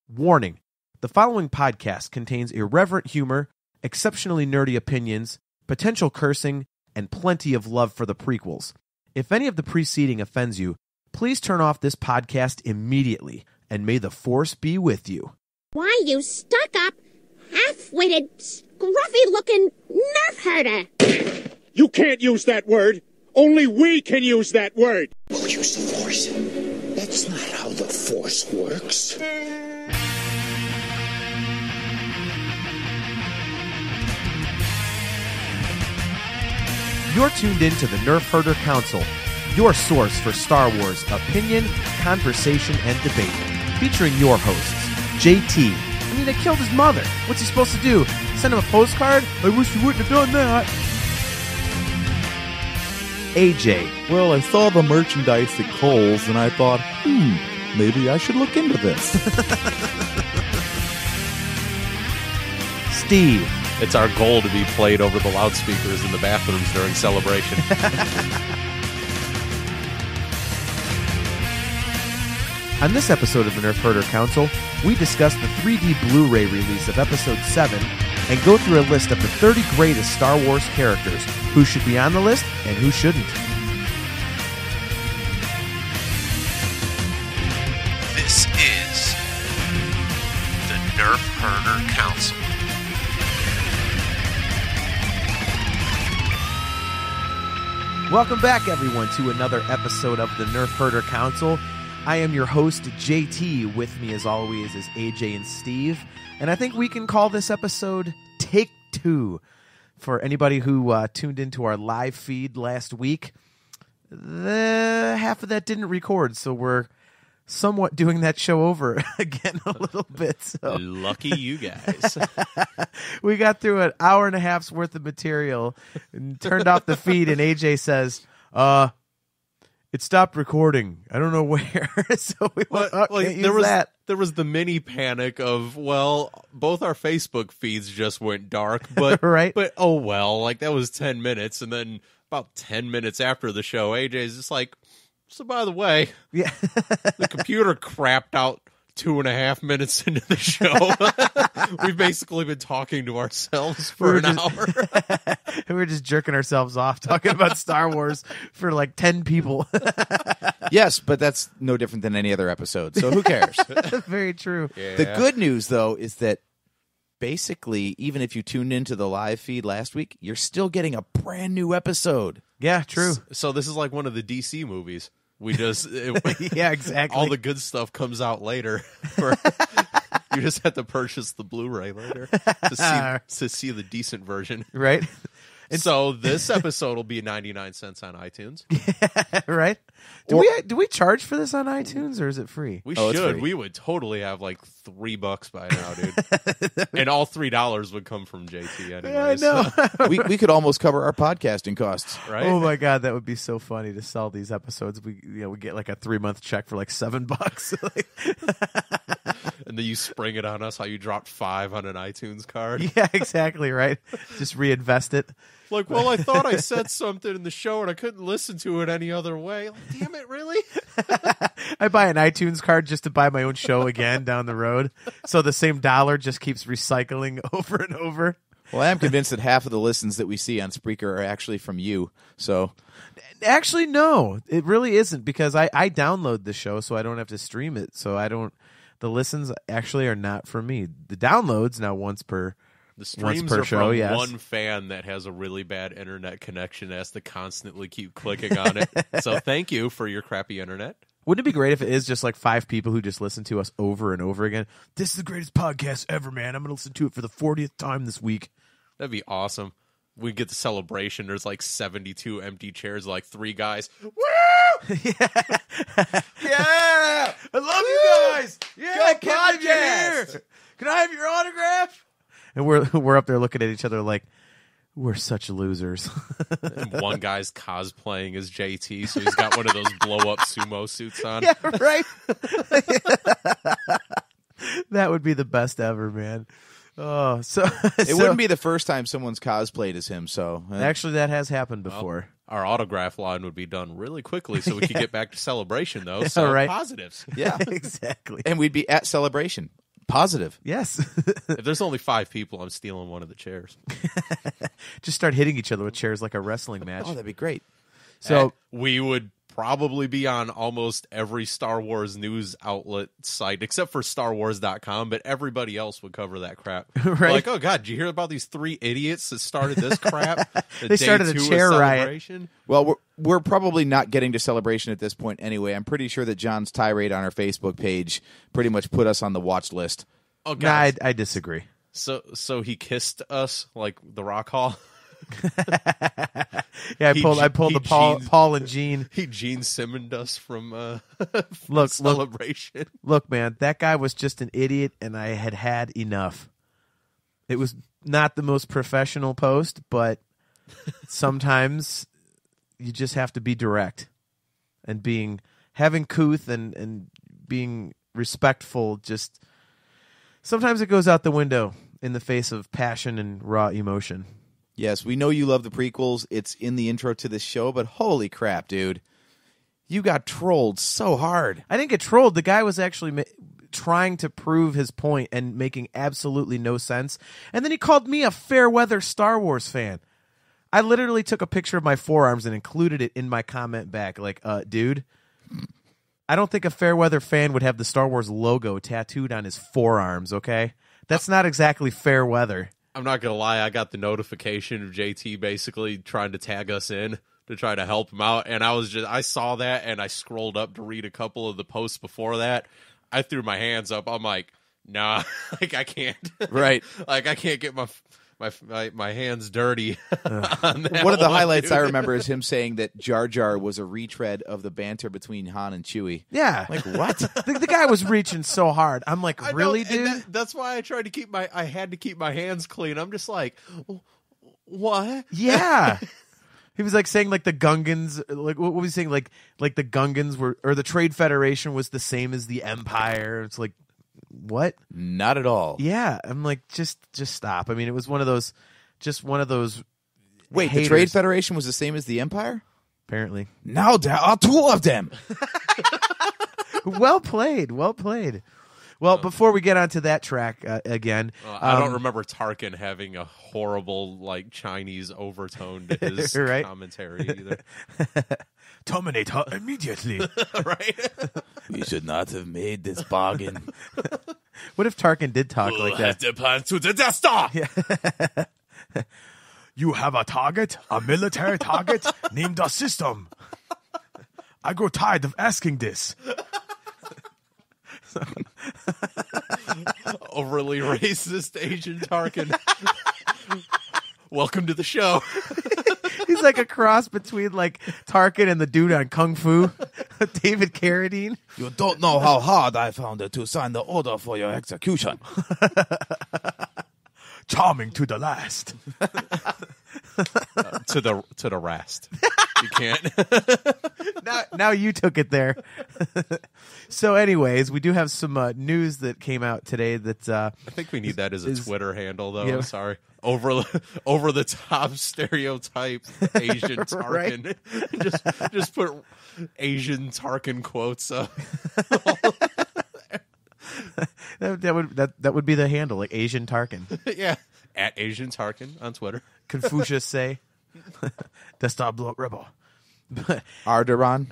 Warning: the following podcast contains irreverent humor, exceptionally nerdy opinions, potential cursing, and plenty of love for the prequels. If any of the preceding offends you, please turn off this podcast immediately, and may the Force be with you. Why, you stuck-up, half-witted, scruffy-looking nerf herder! You can't use that word! Only we can use that word! We'll use the Force. That's not how the Force works. You're tuned in to the Nerf Herder Council, your source for Star Wars opinion, conversation, and debate. Featuring your hosts, JT. I mean, they killed his mother. What's he supposed to do? Send him a postcard? I wish you wouldn't have done that. AJ. Well, I saw the merchandise at Kohl's, and I thought, maybe I should look into this. Steve. It's our goal to be played over the loudspeakers in the bathrooms during celebration. On this episode of the Nerf Herder Council, we discuss the 3D Blu-Ray release of Episode 7 and go through a list of the 30 greatest Star Wars characters, who should be on the list and who shouldn't. This is the Nerf Herder Council. Welcome back, everyone, to another episode of the Nerf Herder Council. I am your host, JT. With me, as always, is AJ and Steve. And I think we can call this episode Take Two. For anybody who tuned into our live feed last week, half of that didn't record, so we're somewhat doing that show over again a little bit. So. Lucky you guys. We got through an hour and a half's worth of material and turned off the feed, and AJ says, it stopped recording. I don't know where. So we went, there was the mini panic of, well, both our Facebook feeds just went dark, but right? But oh well, like that was 10 minutes, and then about 10 minutes after the show, AJ's just like, so by the way, yeah, the computer crapped out 2.5 minutes into the show. We've basically been talking to ourselves for an hour. We were just jerking ourselves off talking about Star Wars for like 10 people. Yes, but that's no different than any other episode, so who cares? Very true. Yeah. The good news, though, is that basically, even if you tuned into the live feed last week, you're still getting a brand new episode. Yeah, true. So this is like one of the DC movies. We just yeah, exactly. All the good stuff comes out later. You just have to purchase the Blu-ray later to see the decent version, right? And so this episode will be 99 cents on iTunes. Yeah, right? Do we charge for this on iTunes, or is it free? We should. We would totally have like $3 by now, dude. And all $3 would come from JT anyways. Yeah, I know. we could almost cover our podcasting costs. Right? Oh my god, that would be so funny to sell these episodes. We get like a 3-month check for like $7. And then you spring it on us how you dropped $5 on an iTunes card. Yeah, exactly, right? Just reinvest it. Like, well, I thought I said something in the show and I couldn't listen to it any other way. Like, damn it, really? I buy an iTunes card just to buy my own show again down the road. So the same dollar just keeps recycling over and over. Well, I am convinced that half of the listens that we see on Spreaker are actually from you. So, actually, no, it really isn't, because I download the show so I don't have to stream it. So I don't. The listens actually are not from me. The downloads now once per. The streams per are show, from yes. one fan that has a really bad internet connection that has to constantly keep clicking on it. So thank you for your crappy internet. Wouldn't it be great if it is just like 5 people who just listen to us over and over again? This is the greatest podcast ever, man. I'm going to listen to it for the 40th time this week. That'd be awesome. We get the celebration. There's like 72 empty chairs, like 3 guys. Woo! Yeah. yeah, I love you guys. Yeah, Go podcast. Can I have your autograph? And we're up there looking at each other like, we're such losers. And one guy's cosplaying as JT, so he's got one of those blow-up sumo suits on. Yeah, right? That would be the best ever, man. Oh, it wouldn't be the first time someone's cosplayed as him. So actually, that has happened before. Well, our autograph line would be done really quickly, so we could get back to celebration, though. So right. positives. Yeah, exactly. And we'd be at celebration. Positive. Yes. If there's only 5 people, I'm stealing one of the chairs. Just start hitting each other with chairs like a wrestling match. Oh, that'd be great. So we would probably be on almost every Star Wars news outlet site, except for StarWars.com, but everybody else would cover that crap. Right. Like, oh, God, did you hear about these 3 idiots that started this crap? They started a chair riot. Well, we're probably not getting to Celebration at this point anyway. I'm pretty sure that John's tirade on our Facebook page pretty much put us on the watch list. Oh, Nah, God. I disagree. So he kissed us like the Rock Hall? Yeah, I pulled the Paul and Gene. He Gene Simmons us from Look, Celebration. Look, man, that guy was just an idiot, and I had enough. It was not the most professional post, but sometimes you just have to be direct, and having couth and being respectful. Just sometimes it goes out the window in the face of passion and raw emotion. Yes, we know you love the prequels. It's in the intro to this show, but holy crap, dude. You got trolled so hard. I didn't get trolled. The guy was actually trying to prove his point and making absolutely no sense. And then he called me a fair weather Star Wars fan. I literally took a picture of my forearms and included it in my comment back. Like, dude, I don't think a fair weather fan would have the Star Wars logo tattooed on his forearms, okay? That's not exactly fair weather. I'm not going to lie. I got the notification of JT basically trying to tag us in to try to help him out. And I saw that and I scrolled up to read a couple of the posts before that. I threw my hands up. I'm like, nah, like I can't. Right. Like I can't get my hands dirty. On that One of the highlights dude. I remember is him saying that Jar Jar was a retread of the banter between Han and Chewie. Yeah. Like, what? The guy was reaching so hard. I'm like, I know, really, and dude? that's why I tried to I had to keep my hands clean. I'm just like, what? Yeah. He was like saying like the Gungans, like what was he saying? Like the Gungans were, or the Trade Federation was the same as the Empire. It's like, what? Not at all. Yeah. I'm like, just stop. I mean, it was one of those. Wait, haters. the Trade Federation was the same as the Empire? Apparently. Now there are 2 of them. Well played. Well played. Well, before we get onto that track again, I don't remember Tarkin having a horrible like Chinese overtone to his Right? commentary either. terminate her immediately. Right? We should not have made this bargain. What if Tarkin did talk like that? The plan to the Death Star. You have a target, a military target named a system. I grow tired of asking this. Overly racist Asian Tarkin. Welcome to the show. He's like a cross between like Tarkin and the dude on Kung Fu, David Carradine. You don't know how hard I found it to sign the order for your execution. Charming to the last. to the rest. You can't. Now you took it there. So anyways, we do have some news that came out today that I think we need that as a Twitter handle, though. Yeah. I'm sorry. Over the top stereotype Asian Tarkin. just put Asian Tarkin quotes up. that would be the handle, like Asian Tarkin. Yeah, at Asian Tarkin on Twitter. Confucius say, "The Star Blood Rebel." Arderon.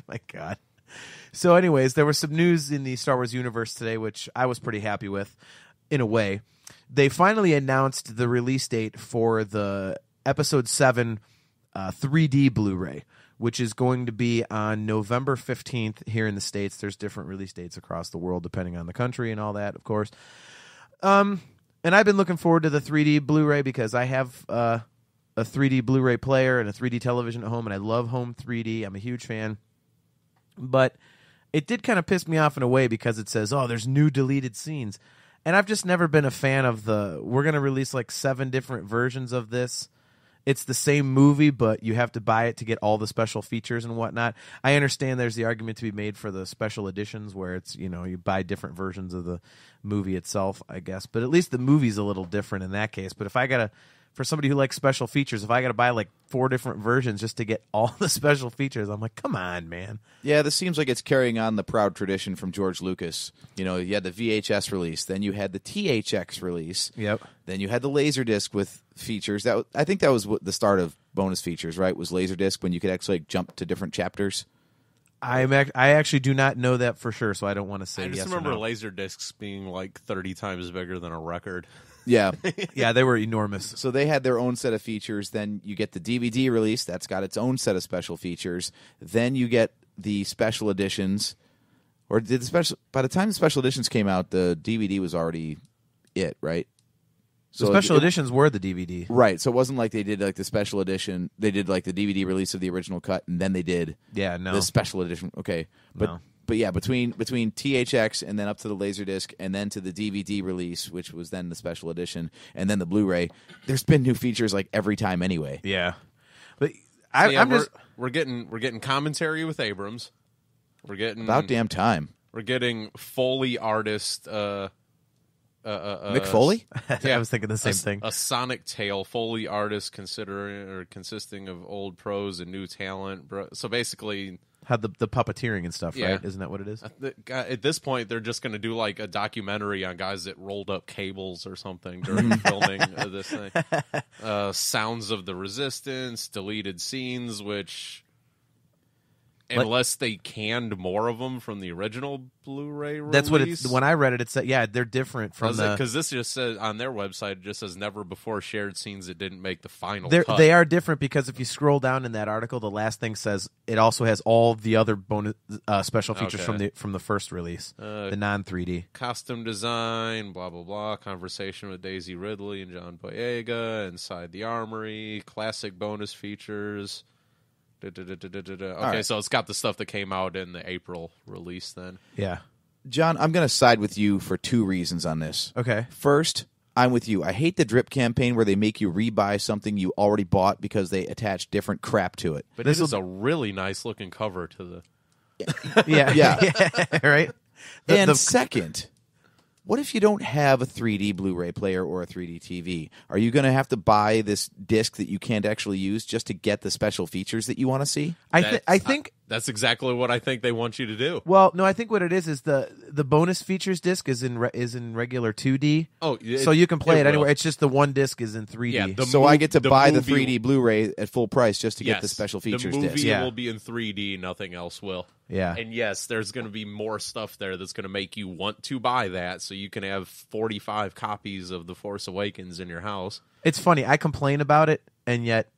My God. So, anyways, there was some news in the Star Wars universe today, which I was pretty happy with, in a way. They finally announced the release date for the Episode 7 3D Blu-ray, which is going to be on November 15th here in the States. There's different release dates across the world, depending on the country and all that, of course. And I've been looking forward to the 3D Blu-ray because I have a 3D Blu-ray player and a 3D television at home, and I love home 3D. I'm a huge fan. But it did kind of piss me off in a way because it says, oh, there's new deleted scenes. And I've just never been a fan of we're going to release like 7 different versions of this. It's the same movie, but you have to buy it to get all the special features and whatnot. I understand there's the argument to be made for the special editions where it's, you buy different versions of the movie itself, I guess. But at least the movie's a little different in that case. But if I got to for somebody who likes special features, if I got to buy like 4 different versions just to get all the special features, I'm like, come on, man. Yeah, this seems like it's carrying on the proud tradition from George Lucas. You know, you had the VHS release, then you had the THX release. Yep. Then you had the Laserdisc with features. I think that was the start of bonus features, right? Was Laserdisc when you could actually jump to different chapters. I actually do not know that for sure, so I don't want to say yes or no. I just remember laser discs being like 30 times bigger than a record. Yeah. Yeah, they were enormous. So they had their own set of features. Then you get the DVD release. That's got its own set of special features. Then you get the special editions. Or did the special? By the time the special editions came out, the DVD was already it, right? So the special editions were the DVD. Right. So it wasn't like they did like the special edition. They did like the DVD release of the original cut, and then they did the special edition. Okay. But yeah, between THX and then up to the Laserdisc and then to the DVD release, which was then the special edition, and then the Blu-ray, there's been new features like every time anyway. Yeah. But we're getting commentary with Abrams. We're getting about damn time. We're getting Foley artist Mick Foley? Yeah, I was thinking the same thing. A Sonic Tale Foley artist consisting of old pros and new talent. So basically, had the puppeteering and stuff, yeah. Right? Isn't that what it is? At this point, they're just going to do like a documentary on guys that rolled up cables or something during filming of this thing. Sounds of the Resistance, deleted scenes, which... Unless they canned more of them from the original Blu-ray release. That's what it's. When I read it, it said, yeah, they're different from because this just says on their website, it just says never before shared scenes that didn't make the final cut. They are different because if you scroll down in that article, the last thing says it also has all the other bonus special features from the first release, the non-3D costume design, blah blah blah, conversation with Daisy Ridley and John Boyega, inside the armory, classic bonus features. Okay, right. So it's got the stuff that came out in the April release then. Yeah. John, I'm going to side with you for 2 reasons on this. Okay. First, I'm with you. I hate the drip campaign where they make you rebuy something you already bought because they attach different crap to it. But this is a really nice looking cover to the... Yeah. Right? Second... What if you don't have a 3D Blu-ray player or a 3D TV? Are you going to have to buy this disc that you can't actually use just to get the special features that you want to see? I think that's exactly what I think they want you to do. Well, no, I think what it is the bonus features disc is in regular 2D. Oh, so you can play it anywhere. It's just the one disc is in 3D. Yeah, so I get to buy the 3D Blu-ray at full price just to get the special features the movie disc. will be in 3D, nothing else will. Yeah. And yes, there's going to be more stuff there that's going to make you want to buy that so you can have 45 copies of The Force Awakens in your house. It's funny. I complain about it, and yet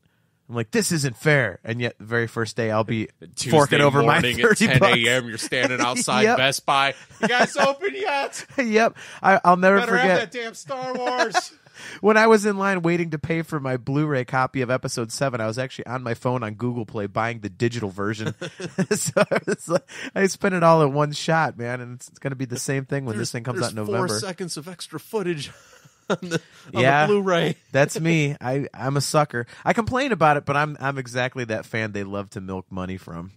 I'm like, this isn't fair. And yet the very first day I'll be forking over my $30 at 10 a.m. You're standing outside Yep. Best Buy. You guys open yet? Yep. I'll never Better forget. have that damn Star Wars. When I was in line waiting to pay for my Blu-ray copy of Episode 7, I was actually on my phone on Google Play buying the digital version. So I spent it all in one shot, man, and it's going to be the same thing when this thing comes out in November. 4 seconds of extra footage on the Blu-ray. That's me. I'm a sucker. I complain about it, but I'm exactly that fan they love to milk money from.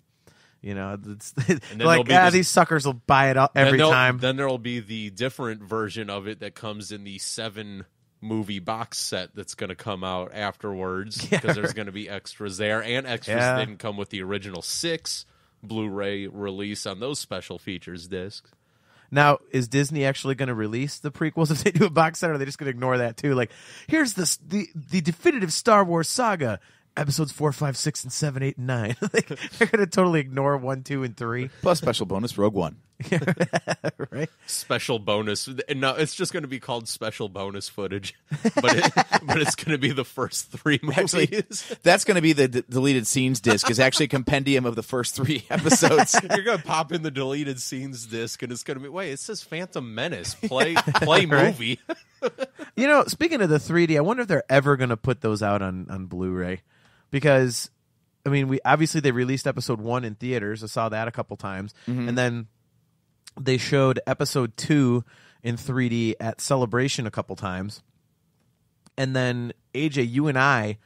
You know, it's like these suckers will buy it every time. Then there'll be the different version of it that comes in the 7 movie box set that's going to come out afterwards because there's going to be extras there and extras that didn't come with the original 6 Blu-ray release on those special features discs. Now, is Disney actually going to release the prequels if they do a box set, or are they just going to ignore that too? Like, here's the definitive Star Wars saga. Episodes 4, 5, 6, and 7, 8, and 9. They're going to totally ignore 1, 2, and 3. Plus special bonus, Rogue One. Right? Special bonus. No, it's just going to be called special bonus footage. But it's going to be the first 3 movies. Actually, that's going to be the deleted scenes disc. Is actually a compendium of the first 3 episodes. You're going to pop in the deleted scenes disc, and it's going to be, wait, it says Phantom Menace. Play movie. You know, speaking of the 3D, I wonder if they're ever going to put those out on Blu-ray. Because, I mean, they released Episode 1 in theaters. I saw that a couple times. Mm-hmm. And then they showed Episode 2 in 3D at Celebration a couple times. And then, AJ, you and I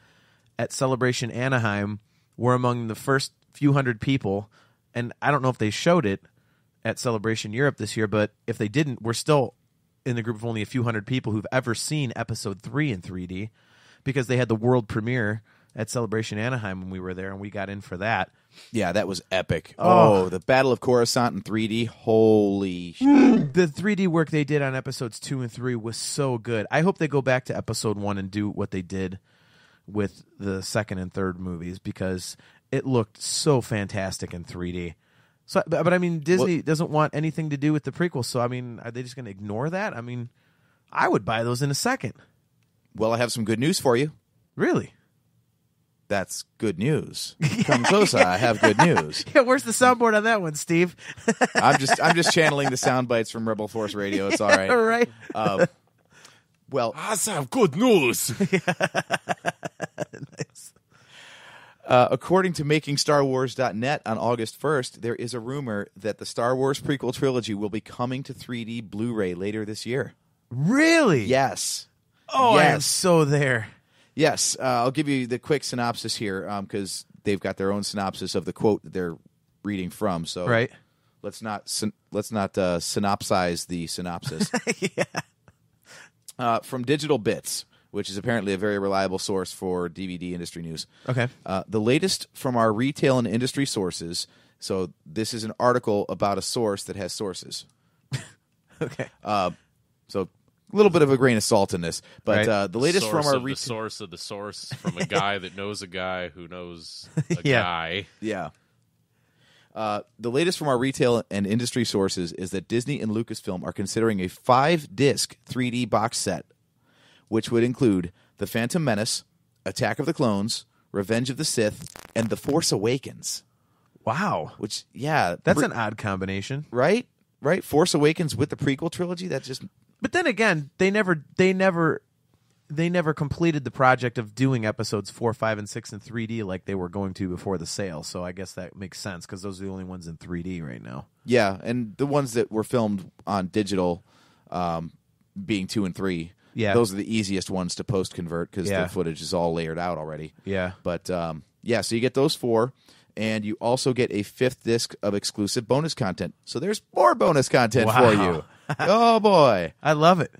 at Celebration Anaheim were among the first few hundred people. And I don't know if they showed it at Celebration Europe this year, but if they didn't, we're still in the group of only a few hundred people who've ever seen Episode 3 in 3D. because they had the world premiere at Celebration Anaheim when we were there, and we got in for that. Yeah, that was epic. Oh, the Battle of Coruscant in 3D. Holy shit. The 3D work they did on episodes 2 and 3 was so good. I hope they go back to episode 1 and do what they did with the second and third movies, because it looked so fantastic in 3D. So, but I mean, Disney doesn't want anything to do with the prequels, so I mean, are they just going to ignore that? I mean, I would buy those in a second. Well, I have some good news for you. Really? That's good news. Come closer. I have good news. Yeah, where's the soundboard on that one, Steve? I'm just channeling the sound bites from Rebel Force Radio. It's all right. All right. Well, I have good news. Nice. According to MakingStarWars.net on August 1st, there is a rumor that the Star Wars prequel trilogy will be coming to 3D Blu-ray later this year. Really? Yes. Oh, yes. I am so there. Yes, I'll give you the quick synopsis here because they've got their own synopsis of the quote that they're reading from. So right. Let's not synopsize the synopsis. Yeah. From Digital Bits, which is apparently a very reliable source for DVD industry news. Okay. The latest from our retail and industry sources. So this is an article about a source that has sources. Okay. So a little bit of a grain of salt in this, but right. The latest source from our of the source of the source from a guy that knows a guy who knows a Yeah. guy. Yeah. The latest from our retail and industry sources is that Disney and Lucasfilm are considering a 5-disc 3D box set, which would include The Phantom Menace, Attack of the Clones, Revenge of the Sith, and The Force Awakens. Wow. Which, yeah. That's an odd combination. Right? Right? Force Awakens with the prequel trilogy? That just... But then again, they never completed the project of doing episodes 4, 5, and 6 in 3D like they were going to before the sale. So I guess that makes sense because those are the only ones in 3D right now. Yeah, and the ones that were filmed on digital, being 2 and 3, those are the easiest ones to post convert because the footage is all layered out already. Yeah, but so you get those 4. And you also get a 5th disc of exclusive bonus content. So there's more bonus content for you. Oh, boy. I love it.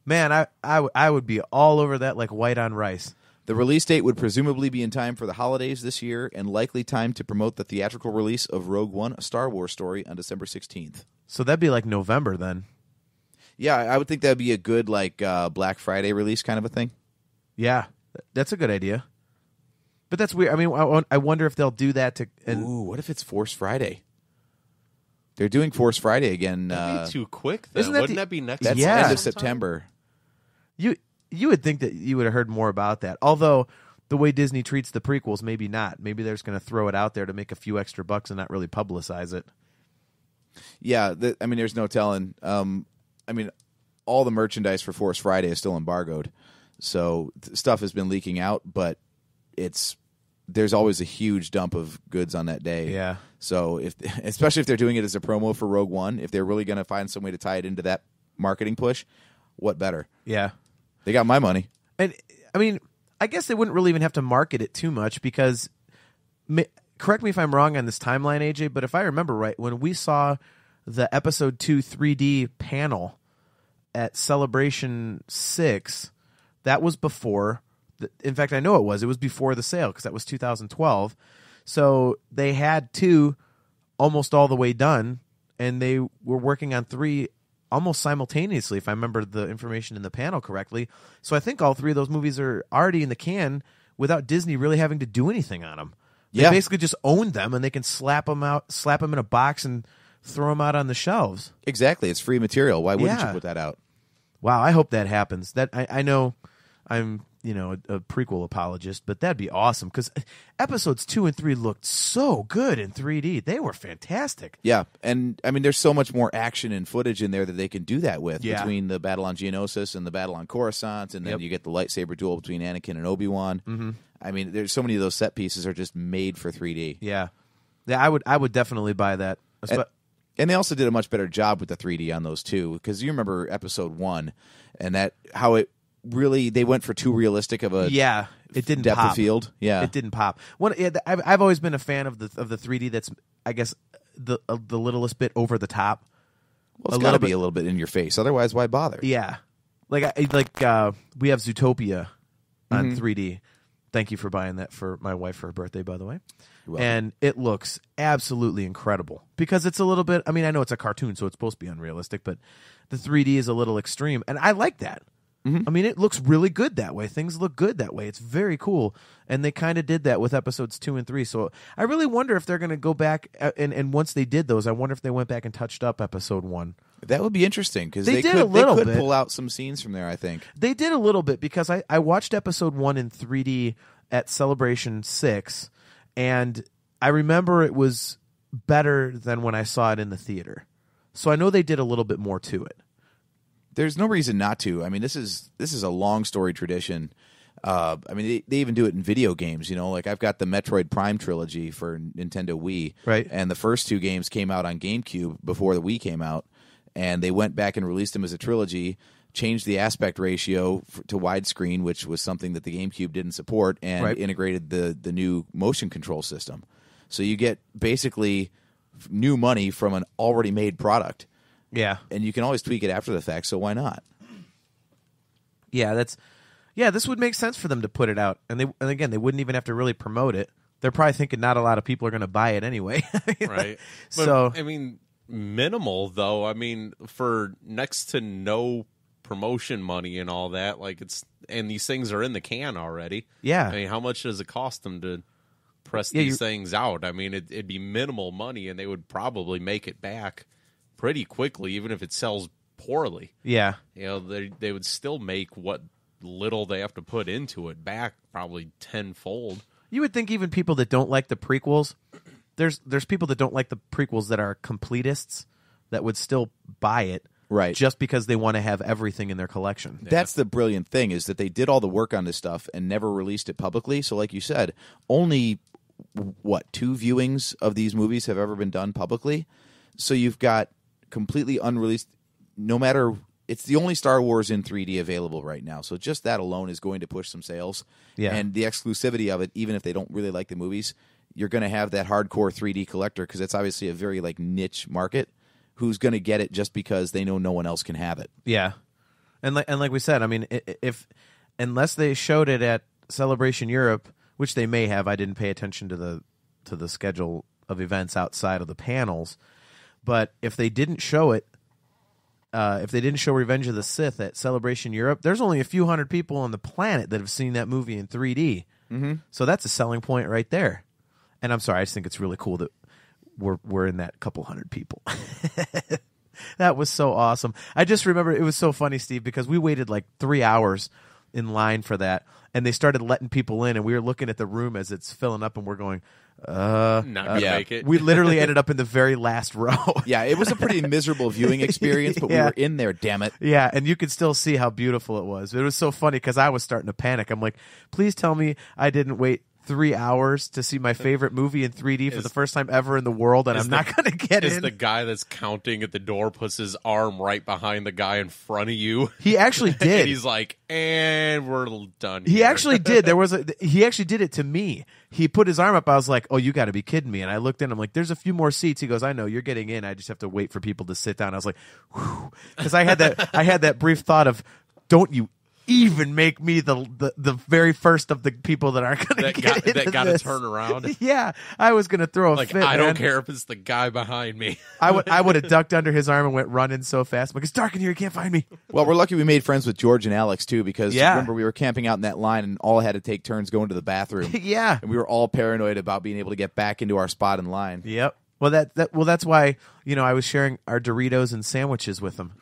Man, I would be all over that like white on rice. The release date would presumably be in time for the holidays this year and likely time to promote the theatrical release of Rogue One, A Star Wars Story on December 16th. So that'd be like November then. Yeah, I would think that'd be a good like Black Friday release kind of a thing. Yeah, that's a good idea. But that's weird. I mean, I wonder if they'll do that to. Ooh, what if it's Force Friday? They're doing Force Friday again. That'd be too quick. Then. Wouldn't that be next? That's end of September. You would think that you would have heard more about that. Although the way Disney treats the prequels, maybe not. Maybe they're just going to throw it out there to make a few extra bucks and not really publicize it. Yeah, I mean, there's no telling. I mean, all the merchandise for Force Friday is still embargoed, so stuff has been leaking out, but there's always a huge dump of goods on that day. Yeah. So especially if they're doing it as a promo for Rogue One, if they're really going to find some way to tie it into that marketing push, what better? Yeah. They got my money. And I mean, I guess they wouldn't really even have to market it too much because, correct me if I'm wrong on this timeline, AJ, but if I remember right, when we saw the Episode 2 3D panel at Celebration 6, that was before. In fact, I know it was before the sale because that was 2012. So they had 2 almost all the way done, and they were working on 3 almost simultaneously, if I remember the information in the panel correctly. So I think all 3 of those movies are already in the can without Disney really having to do anything on them. They basically just own them, and they can slap them in a box, and throw them out on the shelves. Exactly. It's free material. Why wouldn't you put that out? Wow, I hope that happens. That I know I'm a prequel apologist, but that'd be awesome because episodes 2 and 3 looked so good in 3D. They were fantastic. Yeah, and I mean, there's so much more action and footage in there that they can do that with between the battle on Geonosis and the battle on Coruscant, and then you get the lightsaber duel between Anakin and Obi-Wan. Mm-hmm. I mean, there's so many of those set pieces are just made for 3D. Yeah, I would definitely buy that. And they also did a much better job with the 3D on those too, because you remember Episode 1 and that how it. Really, they went for too realistic of a it didn't depth pop. of field. Yeah, it didn't pop. I've always been a fan of the 3D. That's I guess the littlest bit over the top. Well, it's got to be a little bit in your face. Otherwise, why bother? Yeah, we have Zootopia on 3D. Thank you for buying that for my wife for her birthday, by the way. And it looks absolutely incredible because it's a little bit, I mean, I know it's a cartoon, so it's supposed to be unrealistic, but the 3D is a little extreme, and I like that. I mean, it looks really good that way. Things look good that way. It's very cool, and they kind of did that with episodes 2 and 3, so I really wonder if they're going to go back, and once they did those, I wonder if they went back and touched up episode 1. That would be interesting because they did could, a little they could bit. pull out some scenes from there, I think. They did a little bit because I watched episode 1 in 3D at Celebration 6, and I remember it was better than when I saw it in the theater. So I know they did a little bit more to it. There's no reason not to. I mean, this is a long story tradition. I mean, they even do it in video games. You know, like I've got the Metroid Prime trilogy for Nintendo Wii, right? And the first 2 games came out on GameCube before the Wii came out, and they went back and released them as a trilogy. Changed the aspect ratio to widescreen, which was something that the GameCube didn't support, and integrated the new motion control system. So you get basically new money from an already made product. Yeah. And you can always tweak it after the fact, so why not? Yeah, this would make sense for them to put it out. And again, they wouldn't even have to really promote it. They're probably thinking not a lot of people are going to buy it anyway. Right. So, but, I mean, minimal, though. I mean, for next to no promotion money and all that, like and these things are in the can already. Yeah. I mean, how much does it cost them to press these things out? I mean, it'd be minimal money, and they would probably make it back pretty quickly, even if it sells poorly. Yeah. You know, they would still make what little they have to put into it back probably tenfold. You would think even people that don't like the prequels, there's people that don't like the prequels that are completists that would still buy it. Right. Just because they want to have everything in their collection. Yeah. That's the brilliant thing, is that they did all the work on this stuff and never released it publicly. So like you said, only, 2 viewings of these movies have ever been done publicly. So you've got completely unreleased, no matter, it's the only Star Wars in 3D available right now. So just that alone is going to push some sales. Yeah. And the exclusivity of it, even if they don't really like the movies, you're going to have that hardcore 3D collector, because it's obviously a very niche market, who's going to get it just because they know no one else can have it. Yeah, and like we said, I mean, unless they showed it at Celebration Europe, which they may have, I didn't pay attention to the schedule of events outside of the panels. But if they didn't show it, if they didn't show Revenge of the Sith at Celebration Europe, there's only a few hundred people on the planet that have seen that movie in 3D. Mm-hmm. So that's a selling point right there. And I'm sorry, I just think it's really cool that we're in that couple hundred people. That was so awesome. I just remember it was so funny, Steve, because we waited 3 hours in line for that, and they started letting people in, and we were looking at the room as it's filling up, and we're going, not gonna make it. We literally ended up in the very last row. Yeah, it was a pretty miserable viewing experience, but we were in there, damn it. Yeah, and you could still see how beautiful it was. It was so funny because I was starting to panic. I'm like, please tell me I didn't wait 3 hours to see my favorite movie in 3D for the first time ever in the world, and I'm not going to get in. The guy that's counting at the door puts his arm right behind the guy in front of you. He actually did. And he's like, and we're done He here. actually did. He actually did it to me. He put his arm up. I was like, oh, you got to be kidding me. And I looked in. I'm like, there's a few more seats. He goes, I know, you're getting in. I just have to wait for people to sit down. I was like, whew. Because I had that brief thought of, don't you even make me the very first of the people that aren't going to get into that got to this. turn around. Yeah, I was going to throw a fit. I don't care if it's the guy behind me. I would have ducked under his arm and went running so fast. I'm like, it's dark in here, you can't find me. Well, we're lucky we made friends with George and Alex too, because remember we were camping out in that line and all had to take turns going to the bathroom. Yeah, and we were all paranoid about being able to get back into our spot in line. Yep. Well, that's why I was sharing our Doritos and sandwiches with them.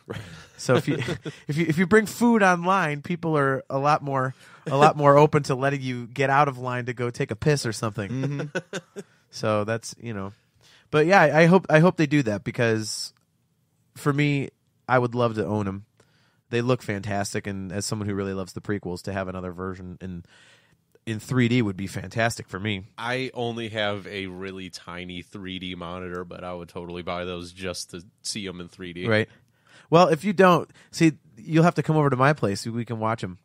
So if you bring food online, people are a lot more open to letting you get out of line to go take a piss or something. Mm-hmm. So that's but yeah, I hope they do that, because for me, I would love to own them. They look fantastic, and as someone who really loves the prequels, to have another version in 3D would be fantastic for me. I only have a really tiny 3D monitor, but I would totally buy those just to see them in 3D. Right. Well, if you don't, see, you'll have to come over to my place so we can watch them.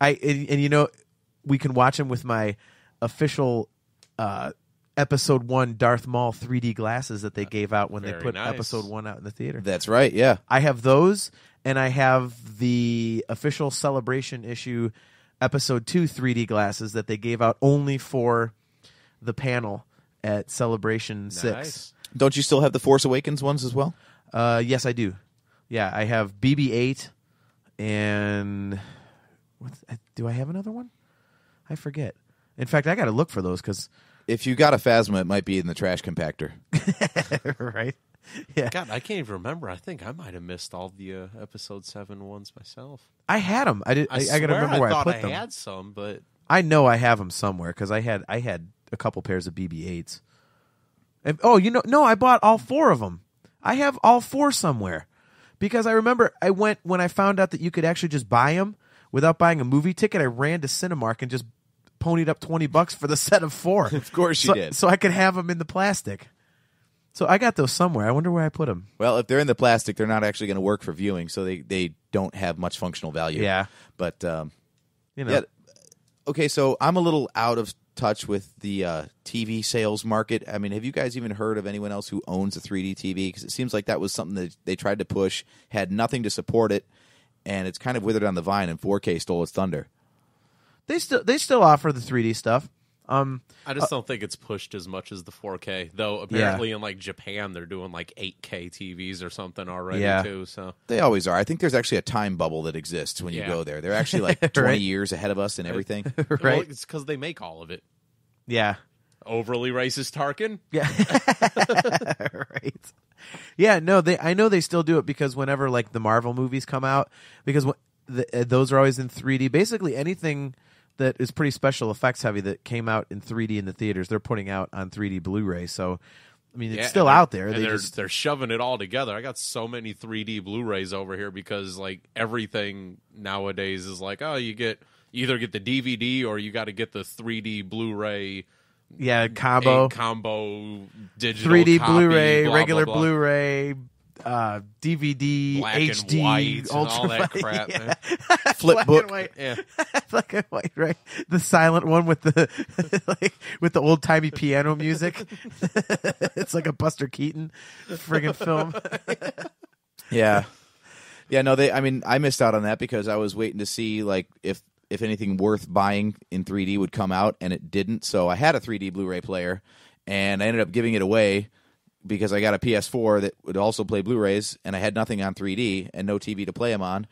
We can watch them with my official Episode 1 Darth Maul 3D glasses that they gave out when they put Episode 1 out in the theater. That's right, yeah. I have those, and I have the official Celebration issue Episode 2 3D glasses that they gave out only for the panel at Celebration 6. Don't you still have the Force Awakens ones as well? Yes, I do. Yeah, I have BB-8 and do I have another one? I forget. In fact, I got to look for those because if you got a Phasma, it might be in the trash compactor. Right? Yeah. God, I can't even remember. I think I might have missed all the Episode 7 ones myself. I had them. I got to remember where I put them. I had some, but I know I have them somewhere because I had a couple pairs of BB-8s. And, no, I bought all 4 of them. I have all 4 somewhere because I remember when I found out that you could actually just buy them without buying a movie ticket. I ran to Cinemark and just ponied up $20 for the set of 4. Of course you did. So I could have them in the plastic. So I got those somewhere. I wonder where I put them. Well, if they're in the plastic, they're not actually going to work for viewing, so they don't have much functional value. Yeah. But, Yeah. Okay, so I'm a little out of touch with the TV sales market. I mean, have you guys even heard of anyone else who owns a 3D TV? Because it seems like that was something that they tried to push, had nothing to support it, and it's kind of withered on the vine, and 4K stole its thunder. They still offer the 3D stuff. I just don't think it's pushed as much as the 4K. Though apparently in like Japan they're doing like 8K TVs or something already too. So they always are. I think there's actually a time bubble that exists when you go there. They're actually like 20 years ahead of us and everything. Right? Well, it's because they make all of it. Yeah. Overly racist Tarkin. Yeah. Right. Yeah. No. I know they still do it because whenever like the Marvel movies come out, because those are always in 3D. Basically anything that is pretty special effects heavy that came out in 3D in the theaters, they're putting out on 3D Blu-ray. So, I mean, it's still out there. They're shoving it all together. I got so many 3D Blu-rays over here because like everything nowadays is like, oh, you either get the DVD or you got to get the 3D Blu-ray. Yeah, combo digital 3D copy, Blu-ray, blah, regular blah, blah. Blu-ray. DVD, Black HD, and white, ultra all that crap. Yeah. Flip Black book. and white. Yeah. Black and white, right? The silent one with the with the old timey piano music. It's like a Buster Keaton friggin' film. Yeah. No, I missed out on that because I was waiting to see like if anything worth buying in 3D would come out, and it didn't. So I had a 3D Blu-ray player, and I ended up giving it away because I got a PS4 that would also play Blu-rays, and I had nothing on 3D and no TV to play them on.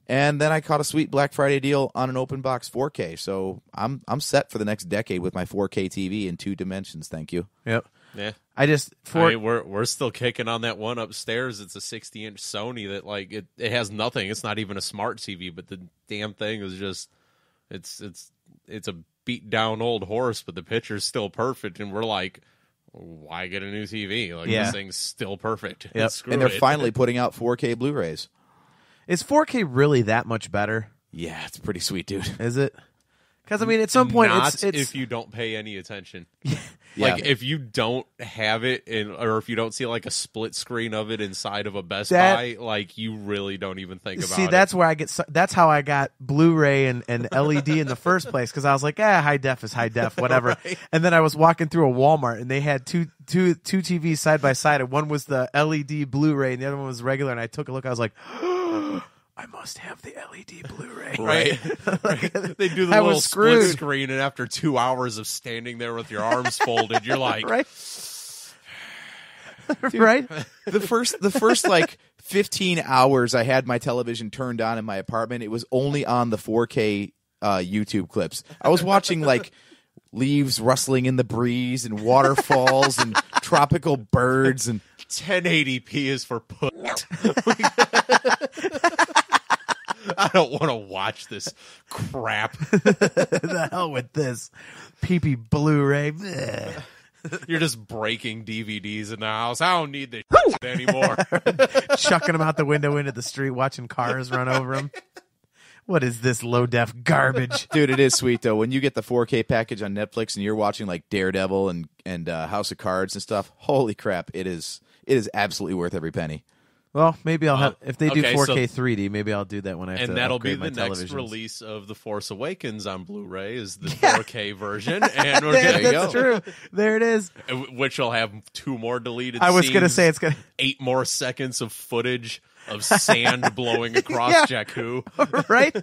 And then I caught a sweet Black Friday deal on an open box 4K. So I'm set for the next decade with my 4K TV in 2 dimensions. Thank you. Yep. Yeah. We're still kicking on that one upstairs. It's a 60-inch Sony that like it has nothing. It's not even a smart TV, but the damn thing is just it's a beat down old horse, but the picture's still perfect, and we're like, why get a new TV? Like this thing's still perfect. Yep. And they're finally putting out 4K Blu-rays. Is 4K really that much better? Yeah, it's pretty sweet, dude. Is it? Because I mean, at some point, not it's if you don't pay any attention. Yeah. Like if you don't have it, or if you don't see like a split screen of it inside of a Best Buy, like you really don't even think about it. See, that's where that's how I got Blu-ray and LED in the first place, because I was like, high def is high def, whatever. Right. And then I was walking through a Walmart, and they had two TVs side by side, and one was the LED Blu-ray, and the other one was regular. And I took a look, I was like, I must have the LED Blu-ray. Right. They do the little split screen, and after 2 hours of standing there with your arms folded, you're like, right. Dude, right. The first like 15 hours I had my television turned on in my apartment, it was only on the 4K YouTube clips. I was watching like leaves rustling in the breeze and waterfalls and tropical birds, and 1080p is for put. I don't want to watch this crap. The hell with this pee-pee Blu-ray. You're just breaking DVDs in the house. I don't need this shit anymore. Chucking them out the window into the street, watching cars run over them. What is this low-def garbage? Dude, it is sweet, though. When you get the 4K package on Netflix and you're watching like Daredevil and House of Cards and stuff, holy crap, it is absolutely worth every penny. Well, maybe I'll have, if they do 4K 3D, maybe I'll do that when I have to upgrade my televisions. And that'll be the next release of The Force Awakens on Blu-ray is the 4K version. And we're going to go. That's true. There it is. Which will have 2 more deleted I was scenes, going to say it's going to 8 more seconds of footage of sand blowing across Jakku. Right?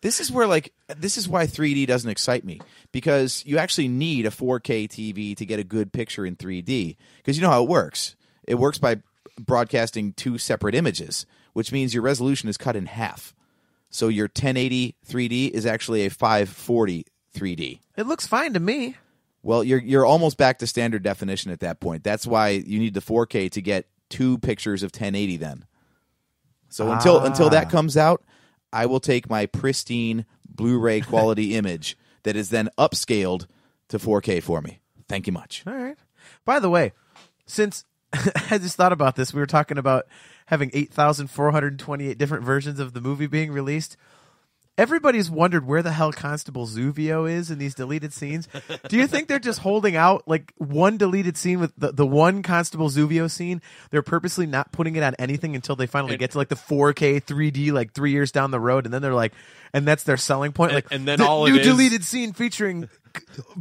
This is why 3D doesn't excite me, because you actually need a 4K TV to get a good picture in 3D. Because you know how it works. It works by broadcasting 2 separate images, which means your resolution is cut in half. So your 1080 3D is actually a 540 3D. It looks fine to me. Well, you're almost back to standard definition at that point. That's why you need the 4K to get 2 pictures of 1080 then. So until that comes out, I will take my pristine Blu-ray quality image that is then upscaled to 4K for me. Thank you much. All right. By the way, since I just thought about this, we were talking about having 8,428 different versions of the movie being released. Everybody's wondered where the hell Constable Zuvio is in these deleted scenes. Do you think they're just holding out like one deleted scene with the one Constable Zuvio scene? They're purposely not putting it on anything until they finally get to like the 4K 3D like 3 years down the road, and then they're like, and that's their selling point. And then the all new it is, deleted scene featuring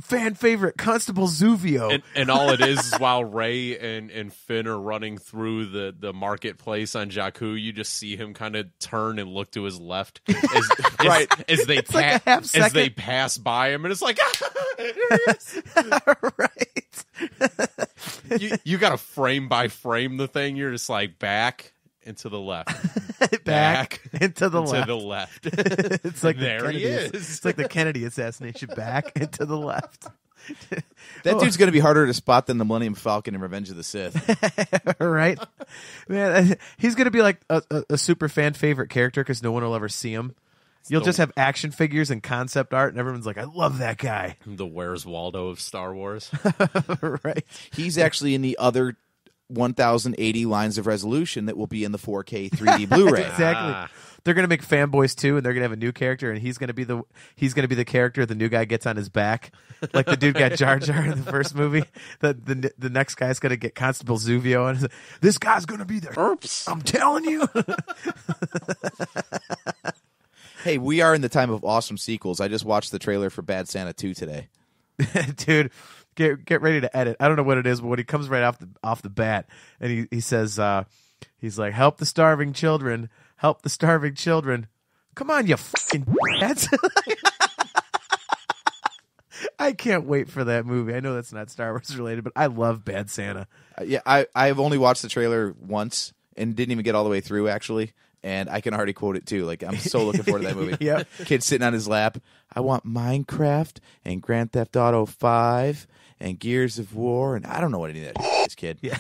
fan favorite Constable Zuvio. And all it is while Rey and Finn are running through the marketplace on Jakku, you just see him kind of turn and look to his left as they pass by him, and it's like right. you got to frame by frame the thing. You're just like back and to the left, back and to the left. It's like there he is. It's like the Kennedy assassination. Back and to the left. That dude's going to be harder to spot than the Millennium Falcon in Revenge of the Sith. Right? Man, he's going to be like a super fan favorite character because no one will ever see him. You'll just have action figures and concept art, and everyone's like, I love that guy. The Where's Waldo of Star Wars. Right. He's actually in the other 1,080 lines of resolution that will be in the 4K 3D Blu-ray. Exactly. They're gonna make Fanboys 2, and they're gonna have a new character, and he's gonna be the character the new guy gets on his back, like the dude got Jar Jar in the first movie. The next guy's gonna get Constable Zuvio, and this guy's gonna be there. Oops! I'm telling you. Hey, we are in the time of awesome sequels. I just watched the trailer for Bad Santa 2 today. Dude, get ready to edit. I don't know what it is, but when he comes right off the bat, and he says, he's like, help the starving children. Help the starving children. Come on, you fucking cats. I can't wait for that movie. I know that's not Star Wars related, but I love Bad Santa. Yeah, I've only watched the trailer once and didn't even get all the way through, actually. And I can already quote it, too. Like, I'm so looking forward to that movie. Yep. Kid sitting on his lap. I want Minecraft and Grand Theft Auto 5 and Gears of War. And I don't know what any of that is, kid. Yeah.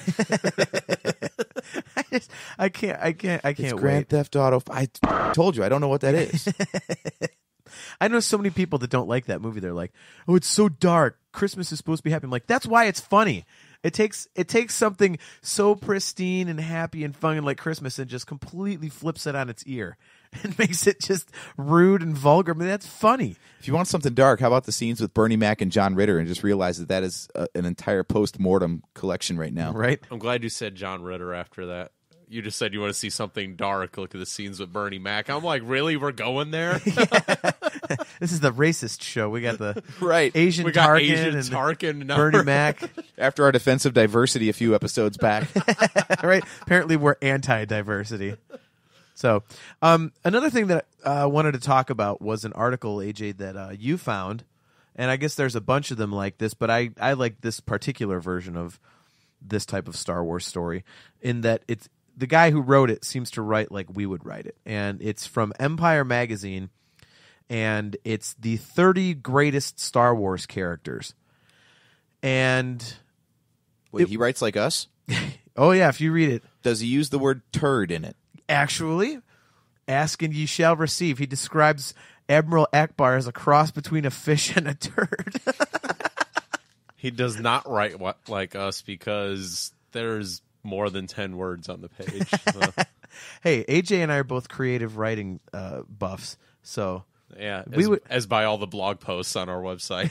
I can't It's wait. Grand Theft Auto. I told you, I don't know what that is. I know so many people that don't like that movie. They're like, oh, it's so dark. Christmas is supposed to be happy. I'm like, that's why it's funny. It takes something so pristine and happy and fun like Christmas and just completely flips it on its ear and makes it just rude and vulgar. I mean, that's funny. If you want something dark, how about the scenes with Bernie Mac and John Ritter, and just realize that is an entire post-mortem collection right now. Right? I'm glad you said John Ritter after that. You just said you want to see something dark. Look at the scenes with Bernie Mac. I'm like, really? We're going there? This is the racist show. We got the right. Asian Tarkin and Bernie Mac. After our defense of diversity a few episodes back. Right? Apparently we're anti-diversity. So another thing that I wanted to talk about was an article, AJ, that you found. And I guess there's a bunch of them like this, but I like this particular version of this type of Star Wars story in that it's the guy who wrote it seems to write like we would write it. And it's from Empire Magazine, and it's the 30 greatest Star Wars characters. And wait, he writes like us? Oh, yeah, if you read it. Does he use the word turd in it? Actually, ask and ye shall receive. He describes Admiral Akbar as a cross between a fish and a turd. He does not write like us because there's more than 10 words on the page. So. Hey, AJ and I are both creative writing buffs, so yeah, as by all the blog posts on our website.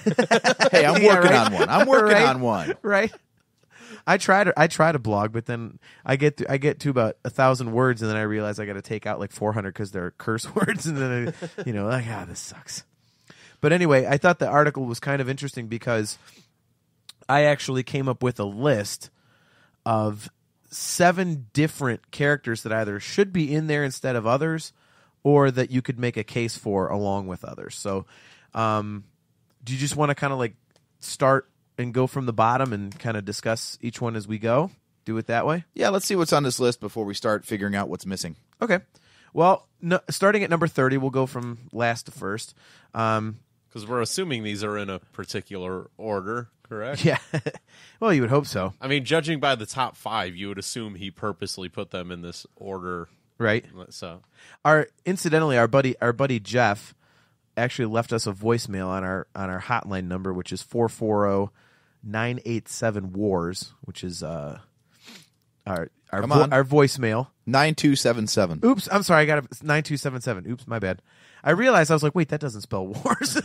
Hey, I'm working on one. I'm working on one. Right. I try to blog, but then I get to about 1,000 words, and then I realize I got to take out like 400 because they're curse words, and then this sucks. But anyway, I thought the article was kind of interesting because I actually came up with a list of 7 different characters that either should be in there instead of others, or that you could make a case for along with others. So do you just want to kind of like start and go from the bottom and kind of discuss each one as we go? Do it that way? Yeah, let's see what's on this list before we start figuring out what's missing. Okay. Well, starting at number 30, we'll go from last to first. Because we're assuming these are in a particular order, correct? Yeah. Well, you would hope so. I mean, judging by the top 5, you would assume he purposely put them in this order. Right. So, incidentally, our buddy Jeff actually left us a voicemail on our hotline number, which is 440-987-WARS, which is our voicemail. 9277. Oops, I'm sorry, I got 9277. Oops, my bad. I realized, I was like, wait, that doesn't spell wars.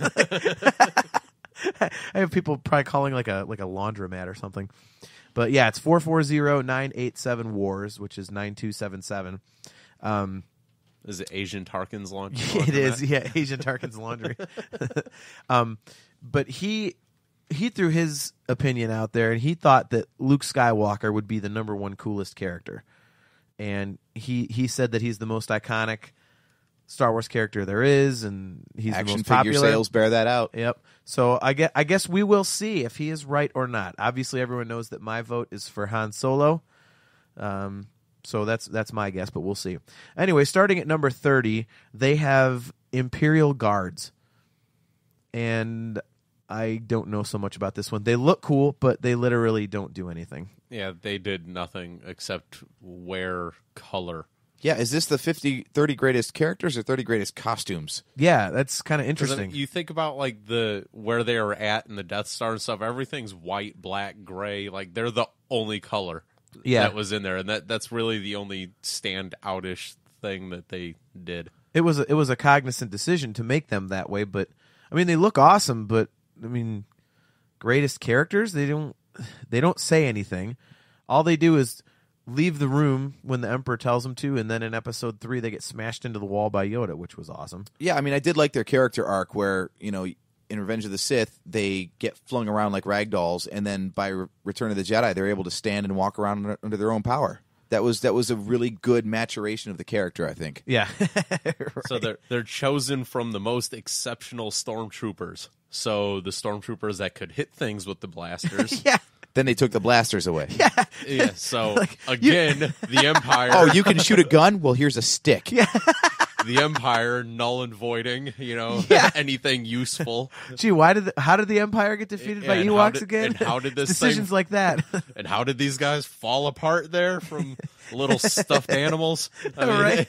I have people probably calling like a laundromat or something. But yeah, it's 440-987-WARS, which is 9277. Is it Asian Tarkin's laundry? It is, yeah, Asian Tarkin's laundry. But he threw his opinion out there, and he thought that Luke Skywalker would be the number one coolest character. And he said that he's the most iconic Star Wars character there is, and he's the most popular. Action figure sales bear that out. Yep. So I guess we will see if he is right or not. Obviously, everyone knows that my vote is for Han Solo. So that's my guess, but we'll see. Anyway, starting at number 30, they have Imperial Guards. And I don't know so much about this one. They look cool, but they literally don't do anything. Yeah, they did nothing except wear color. Yeah, is this the 30 greatest characters or 30 greatest costumes? Yeah, that's kind of interesting. You think about like where they are at in the Death Star and stuff. Everything's white, black, gray. Like they're the only color that was in there, and that's really the only stand-outish thing that they did. It was a cognizant decision to make them that way, but I mean they look awesome. But I mean, greatest characters, they don't say anything. All they do is leave the room when the Emperor tells them to, and then in Episode 3 they get smashed into the wall by Yoda, which was awesome. Yeah, I mean, I did like their character arc where, in Revenge of the Sith, they get flung around like rag dolls, and then by Return of the Jedi, they're able to stand and walk around under their own power. That was a really good maturation of the character, I think. Yeah. Right. So they're chosen from the most exceptional stormtroopers. So the stormtroopers that could hit things with the blasters. Yeah. Then they took the blasters away. Yeah. So the Empire. Oh, you can shoot a gun? Well, here's a stick. Yeah. The Empire null and voiding, anything useful. Gee, how did the Empire get defeated by Ewoks again? And how did this decisions like that? And how did these guys fall apart there from little stuffed animals? Right.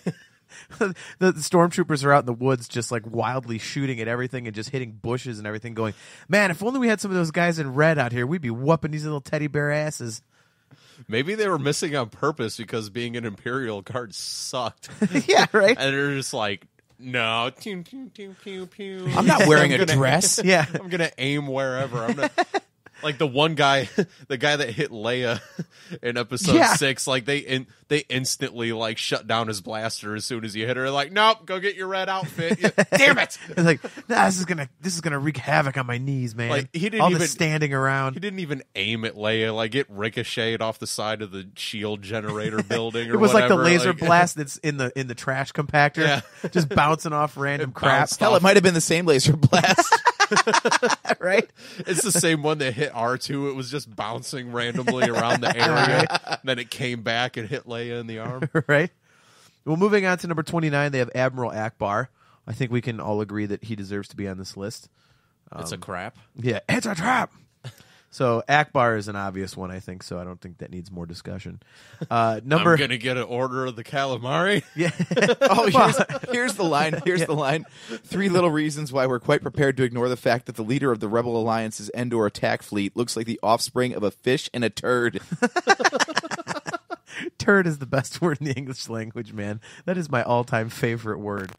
The stormtroopers are out in the woods just like wildly shooting at everything and just hitting bushes and everything, going, man, if only we had some of those guys in red out here, we'd be whooping these little teddy bear asses. Maybe they were missing on purpose because being an Imperial Guard sucked. Yeah, right. And they're just like, no, pew, pew, pew, pew, pew. I'm not wearing a dress. Yeah. I'm going to aim wherever. I'm not... Like the one guy, the guy that hit Leia in Episode 6, like they instantly like shut down his blaster as soon as he hit her. Like, nope, go get your red outfit. Damn it! It's like, nah, this is gonna wreak havoc on my knees, man. Like he didn't all even the standing around. He didn't even aim at Leia. Like it ricocheted off the side of the shield generator building. Or it was whatever. like the laser blast that's in the trash compactor, just bouncing off random crap. Hell, it might have been the same laser blast. Right? It's the same one that hit R2. It was just bouncing randomly around the area. Right. Then it came back and hit Leia in the arm. Right. Well, moving on to number 29, they have Admiral Akbar. I think we can all agree that he deserves to be on this list. It's a crap. Yeah, it's a trap. So Akbar is an obvious one, I think. So I don't think that needs more discussion. I'm gonna get an Order of the Calamari. Yeah. Here's the line. Here's the line. 3 little reasons why we're quite prepared to ignore the fact that the leader of the Rebel Alliance's Endor attack fleet looks like the offspring of a fish and a turd. Turd is the best word in the English language, man. That is my all-time favorite word.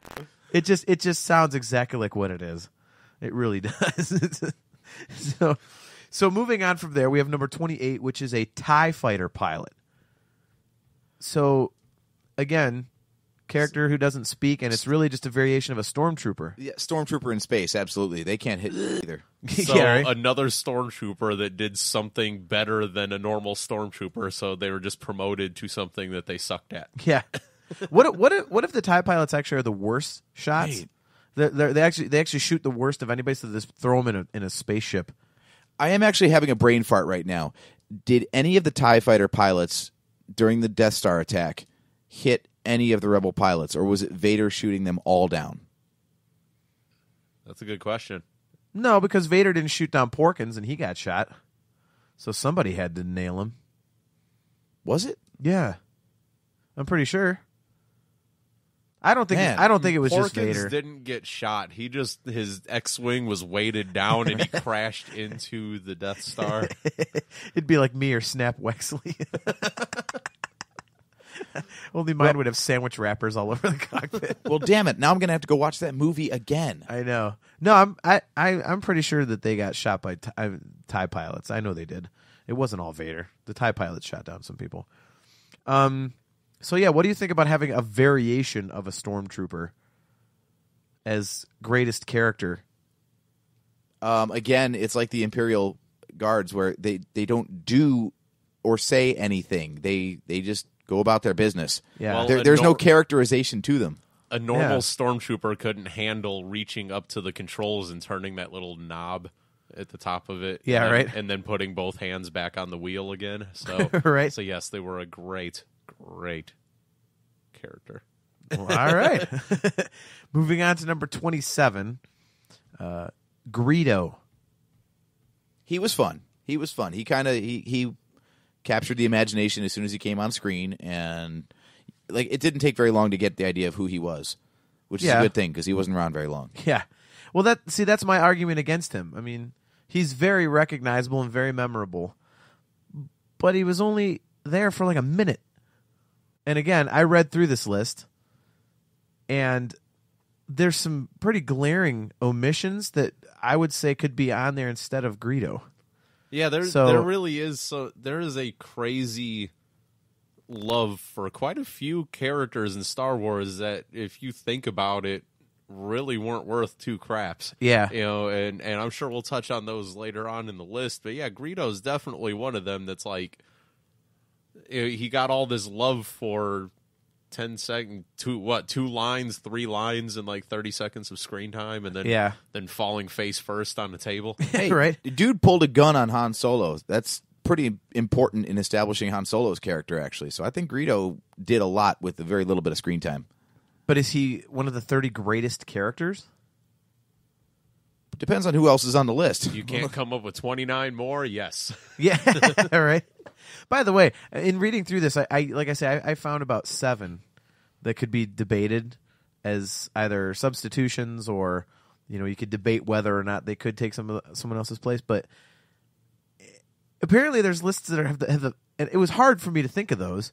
It just sounds exactly like what it is. It really does. So moving on from there, we have number 28, which is a TIE fighter pilot. So, again, character who doesn't speak, and it's really just a variation of a stormtrooper. Yeah, stormtrooper in space, absolutely. They can't hit either. So yeah, right? Another stormtrooper that did something better than a normal stormtrooper, so they were just promoted to something that they sucked at. Yeah. What if the TIE pilots actually are the worst shots? They actually shoot the worst of anybody, so they just throw them in a spaceship. I am actually having a brain fart right now. Did any of the TIE fighter pilots during the Death Star attack hit any of the Rebel pilots, or was it Vader shooting them all down? That's a good question. No, because Vader didn't shoot down Porkins, and he got shot. So somebody had to nail him. Was it? Yeah, I'm pretty sure. I don't think it was just Vader. Porkins didn't get shot. His X-wing was weighted down and he crashed into the Death Star. It'd be like me or Snap Wexley. Only mine would have sandwich wrappers all over the cockpit. Well, damn it! Now I'm gonna have to go watch that movie again. I know. No, I'm pretty sure that they got shot by TIE pilots. I know they did. It wasn't all Vader. The TIE pilots shot down some people. So yeah, what do you think about having a variation of a stormtrooper as greatest character? Again, it's like the Imperial Guards, where they don't do or say anything. They just go about their business. Yeah, well, there's no characterization to them. A normal stormtrooper couldn't handle reaching up to the controls and turning that little knob at the top of it. Yeah, right. And then putting both hands back on the wheel again. So, right. So yes, they were a great character. Well, all right. Moving on to number 27, Greedo. He was fun. He he captured the imagination as soon as he came on screen, and like it didn't take very long to get the idea of who he was, which is a good thing because he wasn't around very long. Yeah. Well, that's my argument against him. I mean, he's very recognizable and very memorable, but he was only there for like a minute. And again, I read through this list, and there's some pretty glaring omissions that I would say could be on there instead of Greedo. Yeah, there really is. So there is a crazy love for quite a few characters in Star Wars that, if you think about it, really weren't worth two craps. Yeah, and I'm sure we'll touch on those later on in the list. But yeah, Greedo's definitely one of them. That's like, he got all this love for 10 seconds, 3 lines in like 30 seconds of screen time, and then falling face first on the table. Hey, right. Dude pulled a gun on Han Solo. That's pretty important in establishing Han Solo's character, actually. So I think Greedo did a lot with a very little bit of screen time. But is he one of the 30 greatest characters? Depends on who else is on the list. You can't come up with 29 more? Yes. Yeah, right. By the way, in reading through this, I found about 7 that could be debated as either substitutions, or you could debate whether or not they could take someone else's place. But apparently, there's lists that have the and it was hard for me to think of those.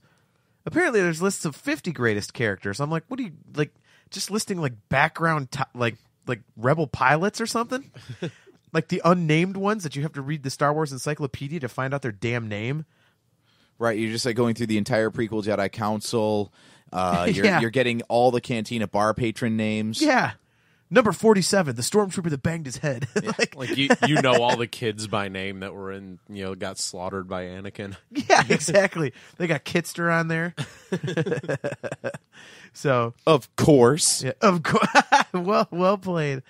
Apparently, there's lists of 50 greatest characters. I'm like, what do you like? Just listing like background like Rebel pilots or something, like the unnamed ones that you have to read the Star Wars encyclopedia to find out their damn name. Right, you're just like going through the entire prequel Jedi Council. You're getting all the Cantina bar patron names. Yeah, number 47, the stormtrooper that banged his head. like you know all the kids by name that were in got slaughtered by Anakin. Yeah, exactly. They got Kitster on there. So of course, yeah, of course. well played.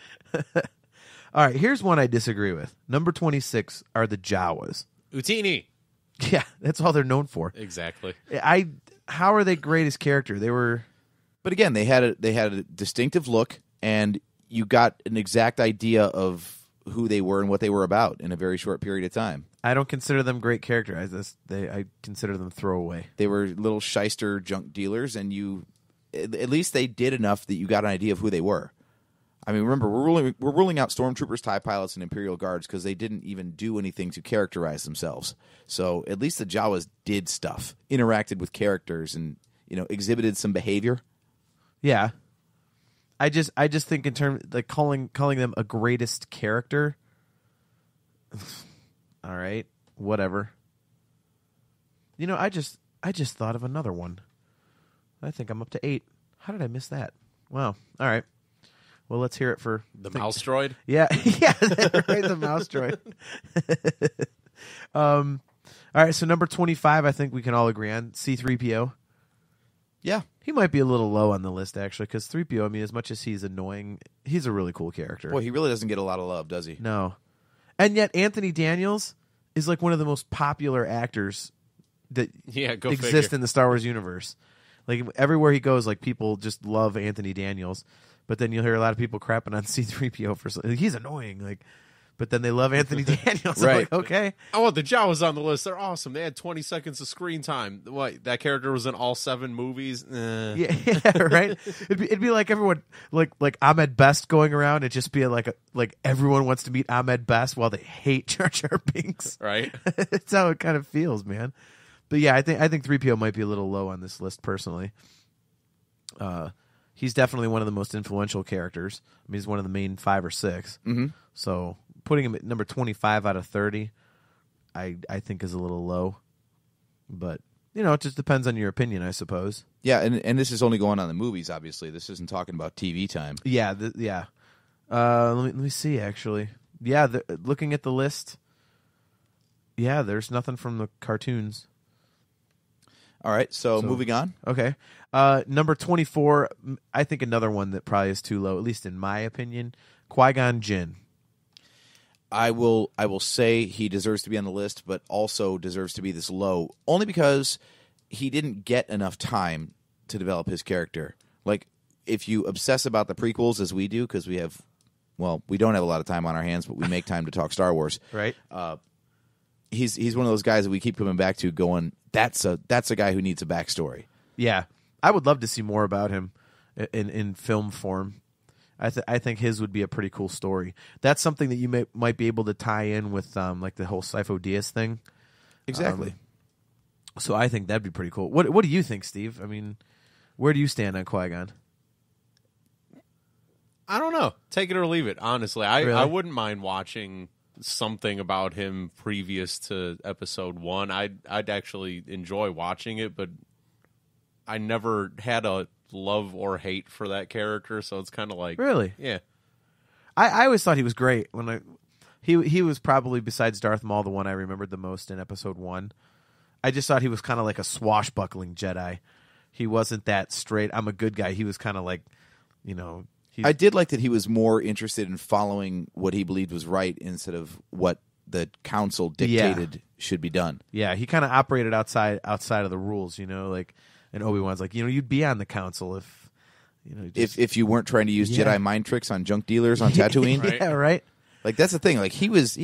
All right, here's one I disagree with. Number 26 are the Jawas. Utini. Yeah, that's all they're known for. Exactly. How are they greatest character? They were, but again, they had a distinctive look, and you got an exact idea of who they were and what they were about in a very short period of time. I don't consider them great character. I consider them throwaway. They were little shyster junk dealers, and at least they did enough that you got an idea of who they were. I mean, remember, we're ruling out stormtroopers, TIE pilots, and Imperial Guards because they didn't even do anything to characterize themselves. So at least the Jawas did stuff, interacted with characters, and exhibited some behavior. Yeah, I just think in terms like calling them a greatest character. All right, whatever. I just thought of another one. I think I'm up to 8. How did I miss that? Wow. All right. Well, let's hear it for the mouse droid. Yeah, yeah, right, the mouse droid. All right, so number 25, I think we can all agree on C-3PO. Yeah. He might be a little low on the list, actually, because 3PO, I mean, as much as he's annoying, he's a really cool character. Boy, he really doesn't get a lot of love, does he? No. And yet Anthony Daniels is like one of the most popular actors that exist in the Star Wars universe. Like everywhere he goes, like people just love Anthony Daniels. But then you'll hear a lot of people crapping on C-3PO for he's annoying. Like, but then they love Anthony Daniels. Right. Like, okay. Oh, the Jawas on the list. They're awesome. They had 20 seconds of screen time. What? That character was in all 7 movies? Yeah, right? It'd be like everyone, like Ahmed Best going around. It'd just be like everyone wants to meet Ahmed Best while they hate Jar Jar Binks. Right. That's how it kind of feels, man. But yeah, I think 3PO might be a little low on this list personally. He's definitely one of the most influential characters. I mean, he's one of the main 5 or 6. Mm-hmm. So putting him at number 25 out of 30, I think is a little low. But, it just depends on your opinion, I suppose. Yeah, and this is only going on the movies, obviously. This isn't talking about TV time. Yeah, yeah. Let me see, actually. Yeah, looking at the list, yeah, there's nothing from the cartoons. All right, so moving on. Okay. Number 24, I think another one that probably is too low, at least in my opinion, Qui-Gon Jinn. I will say he deserves to be on the list, but also deserves to be this low, only because he didn't get enough time to develop his character. Like, if you obsess about the prequels as we do, because we don't have a lot of time on our hands, but we make time to talk Star Wars. Right. He's one of those guys that we keep coming back to going, that's a guy who needs a backstory. Yeah. I would love to see more about him in film form. I think his would be a pretty cool story. That's something that you might be able to tie in with like the whole Sifo Dyas thing. Exactly. So I think that'd be pretty cool. What do you think, Steve? I mean, where do you stand on Qui-Gon? I don't know. Take it or leave it, honestly. Really? I wouldn't mind watching something about him previous to episode 1. I'd actually enjoy watching it, but I never had a love or hate for that character, so it's kind of like, really, yeah. I always thought he was great when he was probably, besides Darth Maul, the one I remembered the most in episode 1. I just thought he was kind of like a swashbuckling Jedi. He wasn't that straight, I'm a good guy. He was kind of like, I did like that he was more interested in following what he believed was right instead of what the council dictated should be done. Yeah, he kind of operated outside of the rules, like, and Obi-Wan's like, you'd be on the council if, if you weren't trying to use Jedi mind tricks on junk dealers on Tatooine. Right. Yeah, right. Like, that's the thing. Like, he was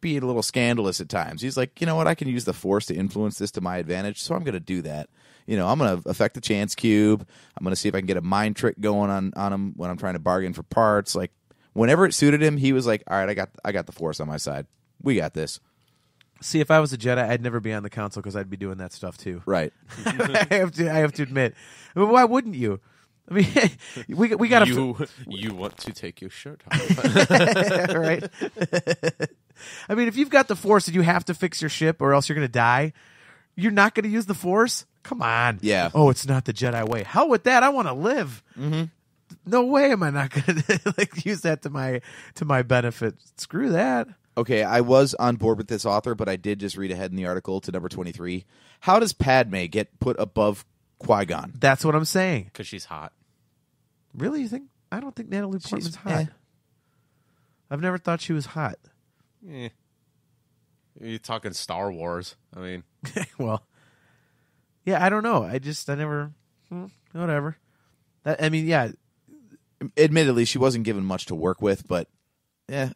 being a little scandalous at times. He's like, you know what? I can use the Force to influence this to my advantage, so I'm going to do that. I'm going to affect the chance cube. I'm going to see if I can get a mind trick going on him when I'm trying to bargain for parts. Like, whenever it suited him, he was like, all right, I got the Force on my side. We got this. See, if I was a Jedi, I'd never be on the council because I'd be doing that stuff too. Right. I have to admit. I mean, why wouldn't you? I mean, we got to. You want to take your shirt off, right? I mean, if you've got the Force and you have to fix your ship, or else you're going to die, you're not going to use the Force. Come on. Yeah. Oh, it's not the Jedi way. Hell with that. I want to live. Mm-hmm. No way am I not going to use that to my benefit. Screw that. Okay, I was on board with this author, but I did just read ahead in the article to number 23. How does Padme get put above Qui-Gon? That's what I'm saying. because she's hot. Really? You think? I don't think Natalie Portman's She's- hot. eh. I've never thought she was hot. You're talking Star Wars. I mean, Well, yeah, I don't know. I never, whatever. Yeah. Admittedly, she wasn't given much to work with, but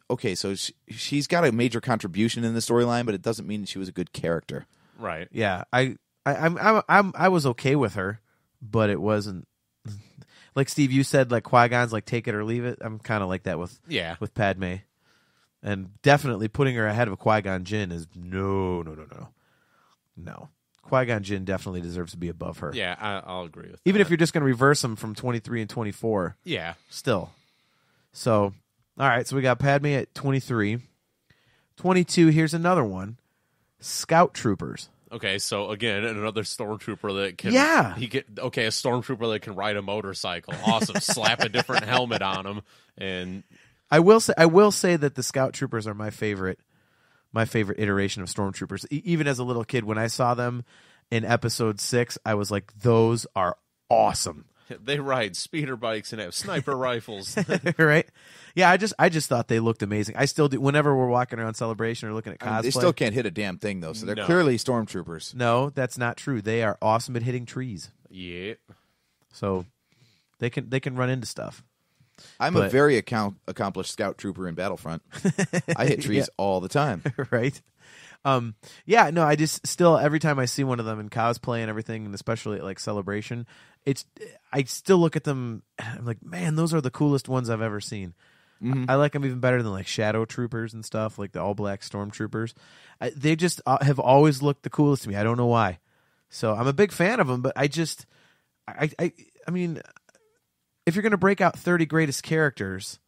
okay, so she's got a major contribution in the storyline, but it doesn't mean she was a good character. right. Yeah, I was okay with her, but it wasn't like Steve. You said like Qui-Gon's like take it or leave it. I'm kind of like that with Padme, and definitely putting her ahead of Qui-Gon Jinn is no. Qui-Gon Jinn definitely deserves to be above her. Yeah, I'll agree with Even that. if you're just going to reverse them from 23 and 24. Yeah. Still. So, all right. So we got Padme at 23. 22, here's another one. Scout Troopers. Okay, so again, another stormtrooper that can. Yeah. a stormtrooper that can ride a motorcycle. Awesome. Slap a different helmet on him, and I will say that the Scout Troopers are my favorite iteration of stormtroopers. Even as a little kid, when I saw them in episode 6, I was like, those are awesome. They ride speeder bikes and have sniper rifles. Right? Yeah, I just thought they looked amazing. I still do. Whenever we're walking around Celebration or looking at cosplay. They still can't hit a damn thing, though, so they're clearly stormtroopers. No, that's not true. They are awesome at hitting trees. Yeah. So they can run into stuff. I'm a very accomplished scout trooper in Battlefront. I hit trees all the time. Right? Yeah, no, I just still, every time I see one of them in cosplay and everything, and especially at like Celebration, I still look at them and I'm like, man, those are the coolest ones I've ever seen. Mm-hmm. I like them even better than like Shadow Troopers and stuff, like the all black Stormtroopers. They just have always looked the coolest to me. I don't know why. So I'm a big fan of them, but I mean, if you're going to break out 30 greatest characters,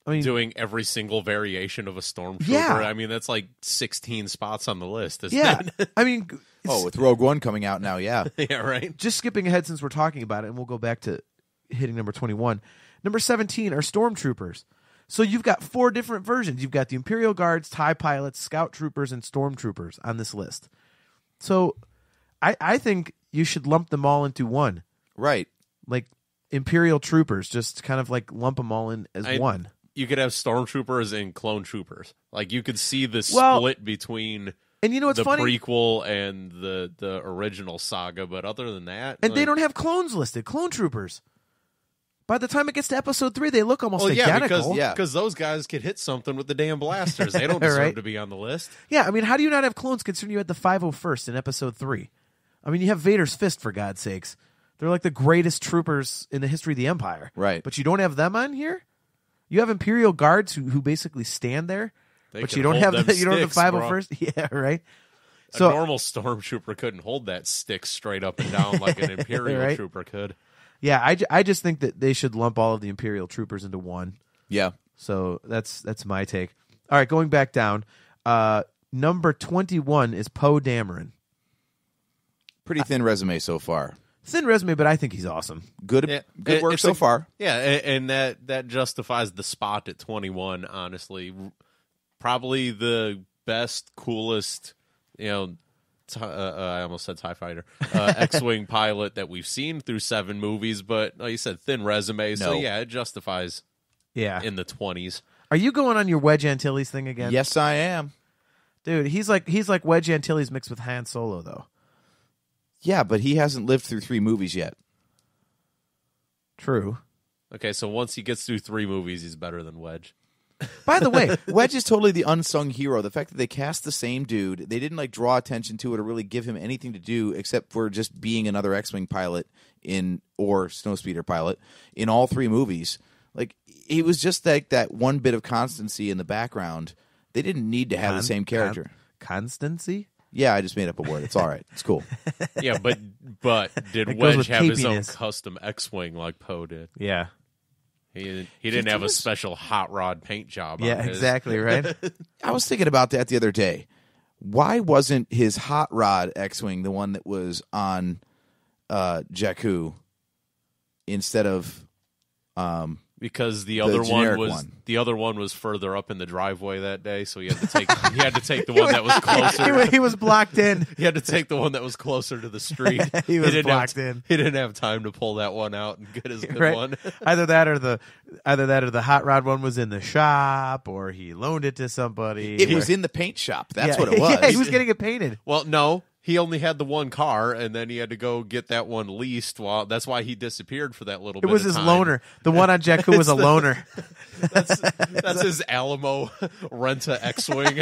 I mean, doing every single variation of a stormtrooper. Yeah. I mean, that's like 16 spots on the list. Isn't it? I mean, with Rogue One coming out now, yeah. Yeah, right. Just skipping ahead since we're talking about it, and we'll go back to hitting number 21. Number 17 are Stormtroopers. So you've got 4 different versions. You've got the Imperial Guards, TIE Pilots, Scout Troopers, and Stormtroopers on this list. So I think you should lump them all into one. Right. Like Imperial Troopers, just kind of like lump them all in as one. You could have Stormtroopers and Clone Troopers. Like, you could see the split between and you know what's the funny? prequel and the original saga, but other than that... And they don't have clones listed. Clone Troopers. By the time it gets to Episode 3, they look almost identical. Because those guys could hit something with the damn blasters. They don't deserve to be on the list. Yeah, I mean, how do you not have clones considering you had the 501st in Episode 3? I mean, you have Vader's Fist, for God's sakes. They're like the greatest troopers in the history of the Empire. Right. But you don't have them on here? You have Imperial Guards who basically stand there, but you don't have the 501st. Yeah, right. So, a normal stormtrooper couldn't hold that stick straight up and down like an Imperial trooper could. Yeah, I just think that they should lump all of the Imperial troopers into one. Yeah. So that's my take. All right, going back down. Number 21 is Poe Dameron. Pretty thin resume so far. Thin resume, but I think he's awesome. Good work so far. Yeah, and that justifies the spot at 21, honestly. Probably the best, coolest, I almost said TIE Fighter, X-Wing pilot that we've seen through 7 movies, but like you said, thin resume, so yeah, it justifies in the 20s. Are you going on your Wedge Antilles thing again? Yes, I am. Dude, he's like Wedge Antilles mixed with Han Solo, though. Yeah, but he hasn't lived through 3 movies yet. True. Okay, so once he gets through 3 movies, he's better than Wedge. By the way, Wedge is totally the unsung hero. The fact that they cast the same dude, they didn't draw attention to it or really give him anything to do except for just being another X-Wing pilot or Snowspeeder pilot in all 3 movies. Like, he was just like that one bit of constancy in the background. They didn't need to have the same character. Constancy? Yeah, I just made up a word. It's all right. It's cool. Yeah, but did Wedge have his own custom X-Wing like Poe did? Yeah. He didn't have a special hot rod paint job on his. Exactly, right? I was thinking about that the other day. Why wasn't his hot rod X-Wing the one that was on Jakku instead of because the other one was further up in the driveway that day, so he had to take the one that was closer. He was blocked in. He had to take the one that was closer to the street. He was blocked in. He didn't have time to pull that one out and get his good one. Either that or the hot rod one was in the shop, or he loaned it to somebody. It was in the paint shop. That's what it was. Yeah, he was getting it painted. Well, no. He only had the one car, and then he had to go get that one leased. That's why he disappeared for that little bit. It was his loaner. The one on Jakku was a loaner. That's his Alamo Renta X-Wing.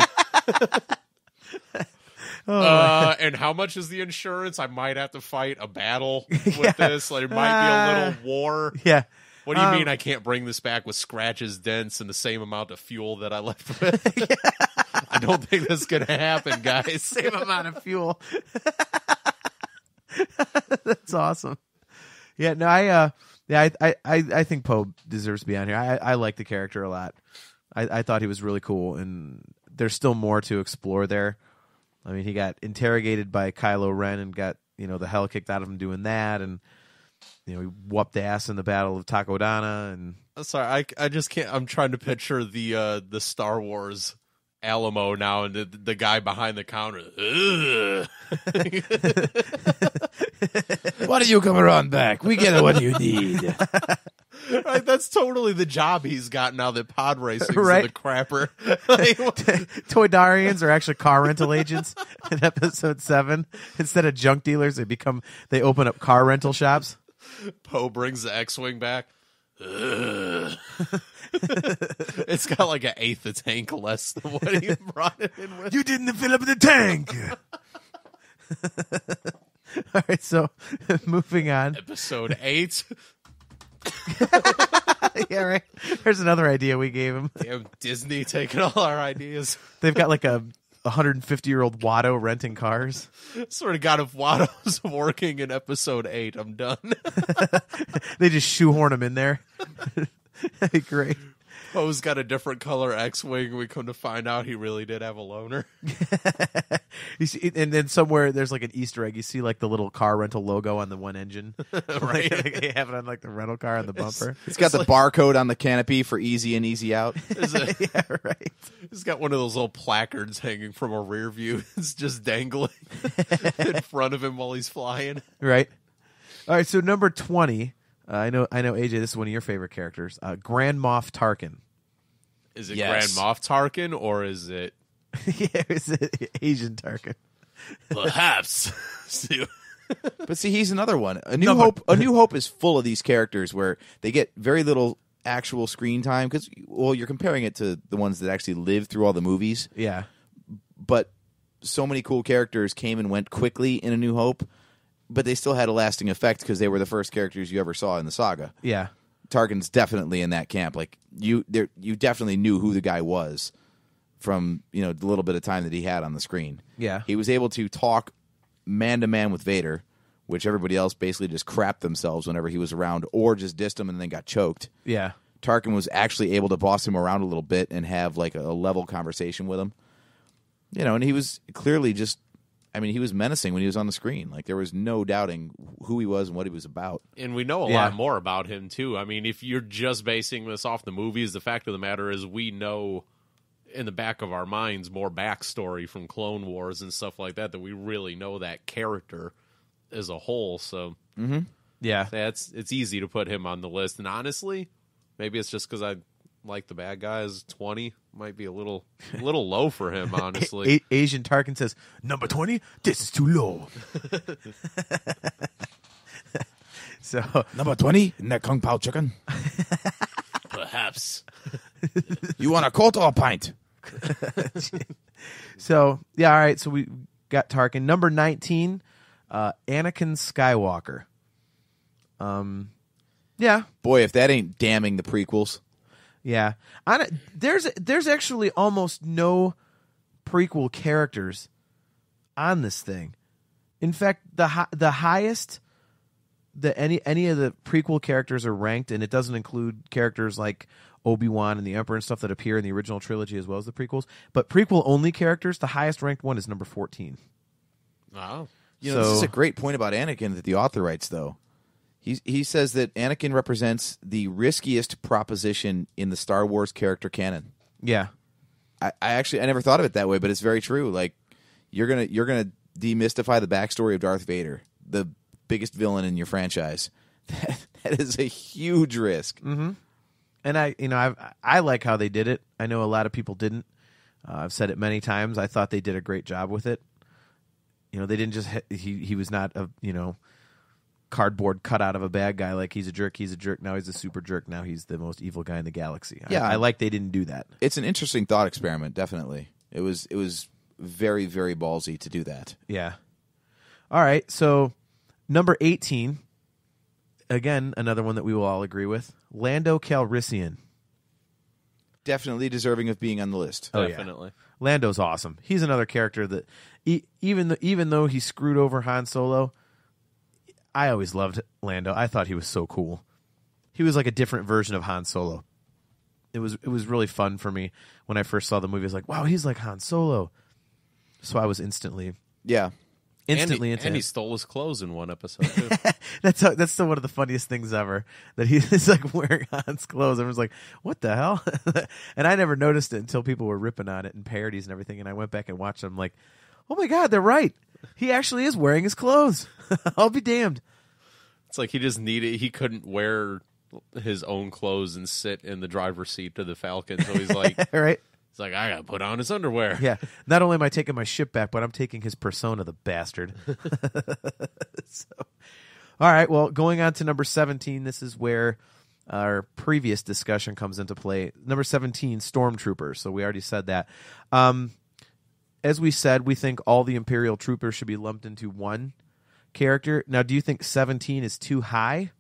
And how much is the insurance? I might have to fight a battle with this. There might be a little war. Yeah. What do you mean I can't bring this back with scratches, dents, and the same amount of fuel that I left with? I don't think that's going to happen, guys. Same amount of fuel. That's awesome. Yeah, no, I think Poe deserves to be on here. I like the character a lot. I thought he was really cool, and there's still more to explore there. I mean, he got interrogated by Kylo Ren and got the hell kicked out of him doing that, and he whooped ass in the Battle of Takodana. And sorry, I just can't. I'm trying to picture the Star Wars Alamo now, and the guy behind the counter. Why don't you come around back? We get what you need. Right, that's totally the job he's got now that pod racing right? is the crapper. Toydarians are actually car rental agents in episode 7. Instead of junk dealers, they open up car rental shops. Poe brings the X-Wing back. It's got like an eighth of tank less than what he brought it in with. You didn't fill up the tank. All right, so moving on. Episode 8. Yeah, right. There's another idea we gave him. Damn Disney taking all our ideas. They've got like a 150-year-old Watto renting cars. Swear to God, if Watto's working in episode 8, I'm done. They just shoehorn him in there. That'd be great. Poe's got a different color X-Wing. We come to find out he really did have a loner. You see, and then somewhere there's like an Easter egg. You see like the little car rental logo on the one engine. Right. Like, they have it on like the rental car on the bumper. It's got the barcode on the canopy for easy in, easy out. Yeah, right. He's got one of those little placards hanging from a rear view. It's just dangling in front of him while he's flying. Right. All right, so number 20. I know, AJ, this is one of your favorite characters. Grand Moff Tarkin. Is it Yes. Grand Moff Tarkin, or is it... Yeah, is it Asian Tarkin? Perhaps. But see, he's another one. A New Hope is full of these characters where they get very little actual screen time because, well, you're comparing it to the ones that actually lived through all the movies. Yeah. But so many cool characters came and went quickly in A New Hope, but they still had a lasting effect because they were the first characters you ever saw in the saga. Yeah. Tarkin's definitely in that camp. Like you definitely knew who the guy was from the little bit of time that he had on the screen. Yeah. He was able to talk man to man with Vader, which everybody else basically just crapped themselves whenever he was around, or just dissed him and then got choked. Yeah. Tarkin was actually able to boss him around a little bit and have like a level conversation with him. And he was clearly just. I mean, he was menacing when he was on the screen. Like, there was no doubting who he was and what he was about. And we know a lot more about him, too. I mean, if you're just basing this off the movies, the fact of the matter is we know in the back of our minds more backstory from Clone Wars and stuff like that we really know that character as a whole. So, Yeah. it's easy to put him on the list. And honestly, maybe it's just because I like the bad guys. 20 might be a little low for him, honestly. Asian Tarkin says, number 20, this is too low. So Number 20, in that Kung Pao chicken. Perhaps. You want a quart or a pint? So, yeah, all right. So we got Tarkin. Number 19, Anakin Skywalker. Yeah. Boy, if that ain't damning the prequels. Yeah. There's actually almost no prequel characters on this thing. In fact, the highest that any of the prequel characters are ranked, and it doesn't include characters like Obi-Wan and the Emperor and stuff that appear in the original trilogy as well as the prequels. But prequel-only characters, the highest ranked one is number 14. Wow. This is a great point about Anakin that the author writes, though. He says that Anakin represents the riskiest proposition in the Star Wars character canon. Yeah. I never thought of it that way, but it's very true. Like you're gonna demystify the backstory of Darth Vader, the biggest villain in your franchise. That is a huge risk. Mm-hmm. And I like how they did it. I know a lot of people didn't. I've said it many times. I thought they did a great job with it. They didn't just he was not a cardboard cutout of a bad guy. Like he's a jerk. Now he's a super jerk. Now he's the most evil guy in the galaxy. Yeah, I like they didn't do that. It's an interesting thought experiment. Definitely, it was very, very ballsy to do that. Yeah. All right. So number 18, again, another one that we will all agree with, Lando Calrissian. Definitely deserving of being on the list. Oh, Definitely. Yeah. Lando's awesome. He's another character that even though he screwed over Han Solo, I always loved Lando. I thought he was so cool. He was like a different version of Han Solo. It was really fun for me when I first saw the movie. I was like, wow, he's like Han Solo. So I was instantly instantly into and him. he stole his clothes in one episode too. That's still one of the funniest things ever, that he's like wearing Han's clothes. Everyone's like, what the hell? And I never noticed it until people were ripping on it and parodies and everything, and I went back and watched them. I'm like, oh my god, they're right. He actually is wearing his clothes. I'll be damned. It's like he couldn't wear his own clothes and sit in the driver's seat to the Falcon, so he's like, right. It's like, I gotta put on his underwear. Yeah. Not only am I taking my ship back, but I'm taking his persona, the bastard. All right. Well, going on to number 17, this is where our previous discussion comes into play. Number 17, Stormtroopers. So we already said that. As we said, we think all the Imperial troopers should be lumped into one character. Now, do you think 17 is too high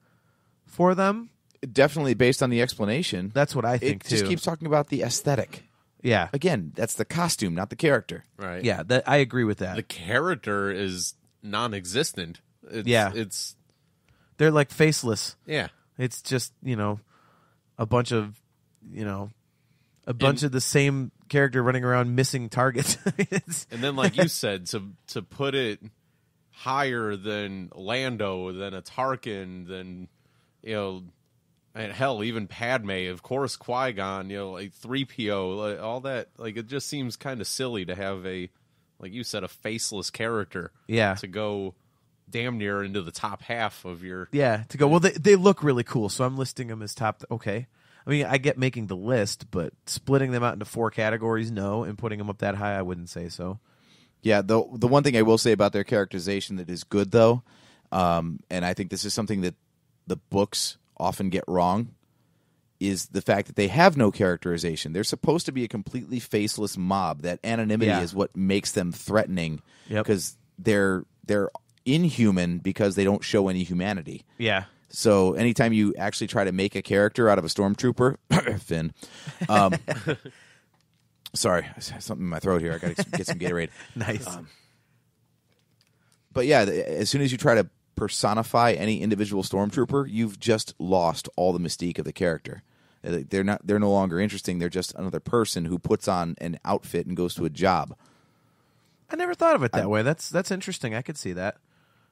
for them? Definitely, based on the explanation. That's what I think, too. It just keeps talking about the aesthetic. Yeah. Again, that's the costume, not the character. Right. Yeah, I agree with that. The character is non-existent. They're like faceless. Yeah. It's just, a bunch of the same character running around missing targets. And then, like you said, to put it higher than Lando, than a Tarkin, than, and hell, even Padme, of course, Qui-Gon, like 3PO, like, all that, like, it just seems kind of silly to have like you said, a faceless character. Yeah. To go damn near into the top half of your... Yeah, to go, well, they look really cool, so I'm listing them as top... Okay. I mean, I get making the list, but splitting them out into 4 categories, no, and putting them up that high, I wouldn't say so. Yeah, the one thing I will say about their characterization that is good, though, and I think this is something that the books often get wrong, is the fact that they have no characterization. They're supposed to be a completely faceless mob. That anonymity is what makes them threatening, because they're inhuman because they don't show any humanity. Yeah. So anytime you actually try to make a character out of a stormtrooper, Finn, sorry, I have something in my throat here. I got to get some Gatorade. Nice. But yeah, as soon as you try to personify any individual stormtrooper, you've just lost all the mystique of the character. They're no longer interesting. They're just another person who puts on an outfit and goes to a job. I never thought of it that way. That's interesting. I could see that.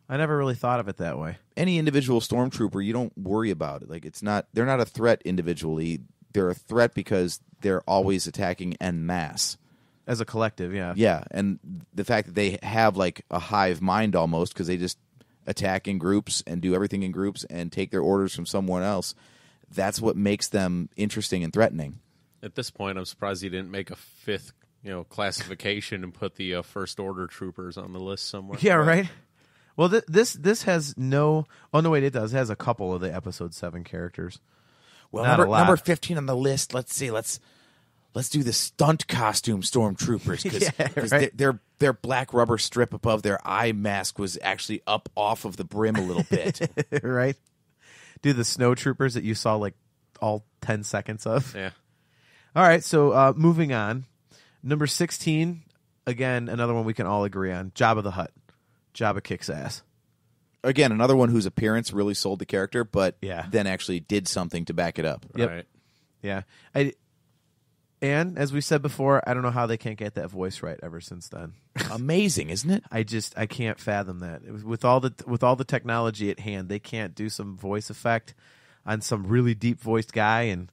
I never really thought of it that way. Any individual stormtrooper, you don't worry about it. Like, they're not a threat individually. They're a threat because they're always attacking en masse. As a collective, yeah. Yeah, and the fact that they have like a hive mind almost, because they just attack in groups and do everything in groups and take their orders from someone else, that's what makes them interesting and threatening. At this point, I'm surprised he didn't make a 5th classification and put the First Order troopers on the list somewhere. Yeah, right? Well, this has no... Oh, no, wait, it does. It has a couple of the Episode 7 characters. Well, number 15 on the list, let's see, let's do the stunt costume stormtroopers, because their black rubber strip above their eye mask was actually up off of the brim a little bit. Right? Do the snow troopers that you saw like all 10 seconds of. Yeah. All right, so moving on. Number 16, again, another one we can all agree on, Jabba the Hutt. Jabba kicks ass. Again, another one whose appearance really sold the character, but yeah, then actually did something to back it up. Yep. Right. Yeah. And as we said before, I don't know how they can't get that voice right ever since then. Amazing, isn't it? I can't fathom that. With all the technology at hand, they can't do some voice effect on some really deep voiced guy, and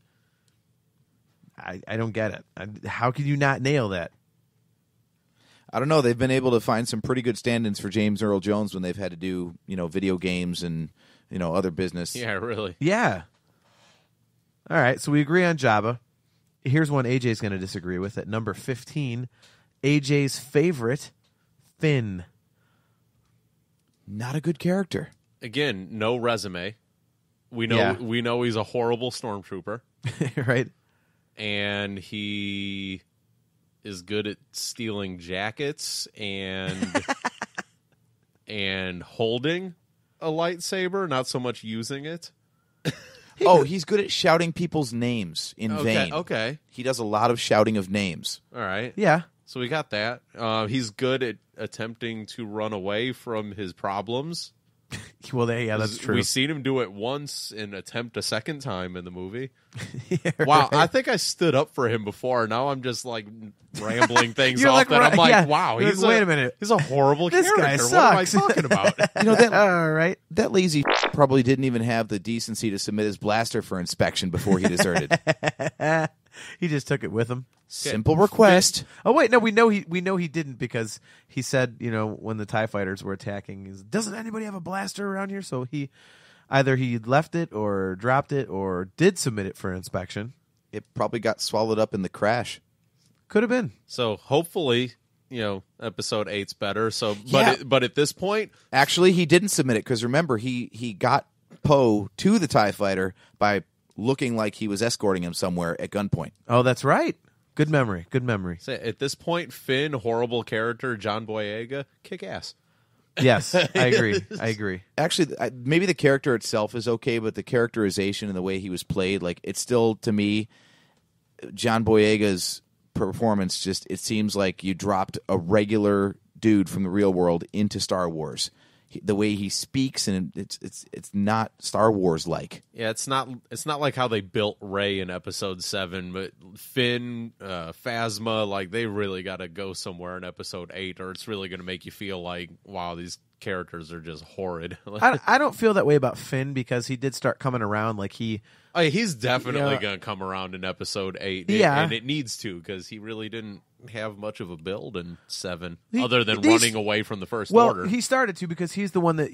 I don't get it. How can you not nail that? I don't know. They've been able to find some pretty good stand-ins for James Earl Jones when they've had to do, video games and, other business. Yeah, really. Yeah. All right, so we agree on Jabba. Here's one AJ's going to disagree with. At number 15, AJ's favorite, Finn. Not a good character. Again, no resume. We know he's a horrible stormtrooper. Right. And he is good at stealing jackets and and holding a lightsaber, not so much using it. Oh, he's good at shouting people's names in vain. Okay. He does a lot of shouting of names. All right. Yeah. So we got that. He's good at attempting to run away from his problems. Well, that's true. We've seen him do it once and attempt a second time in the movie. Yeah, wow, right. I think I stood up for him before. Now I'm just like rambling things You're off like, that I'm like, yeah. wow, You're like, wait a minute. He's a horrible This character. guy What am I sucks. talking about? That All right. that lazy probably didn't even have the decency to submit his blaster for inspection before he deserted. He just took it with him. Simple request. Oh wait, no, we know he didn't because he said, when the TIE fighters were attacking, doesn't anybody have a blaster around here? So he left it or dropped it or did submit it for inspection. It probably got swallowed up in the crash. Could have been. So hopefully, episode 8's better. So, Yeah. but at this point, Actually, he didn't submit it because remember, he got Poe to the TIE fighter by looking like he was escorting him somewhere at gunpoint. Oh, that's right. Good memory. Good memory. say at this point, Finn, horrible character, John Boyega, kick ass. Yes, I agree. Actually, maybe the character itself is okay, but the characterization and the way he was played, like, it's still, to me, John Boyega's performance, it seems like you dropped a regular dude from the real world into Star Wars. The way he speaks, and it's not Star Wars like. Yeah, it's not like how they built Rey in Episode 7, but Finn, Phasma, like they really got to go somewhere in Episode 8, or it's really going to make you feel like, wow, these characters are just horrid. I don't feel that way about Finn because he did start coming around. Like he's definitely going to come around in Episode 8. Yeah. And it needs to, because he really didn't have much of a build in 7, other than running away from the First Order. Well, he started to because he's the one that,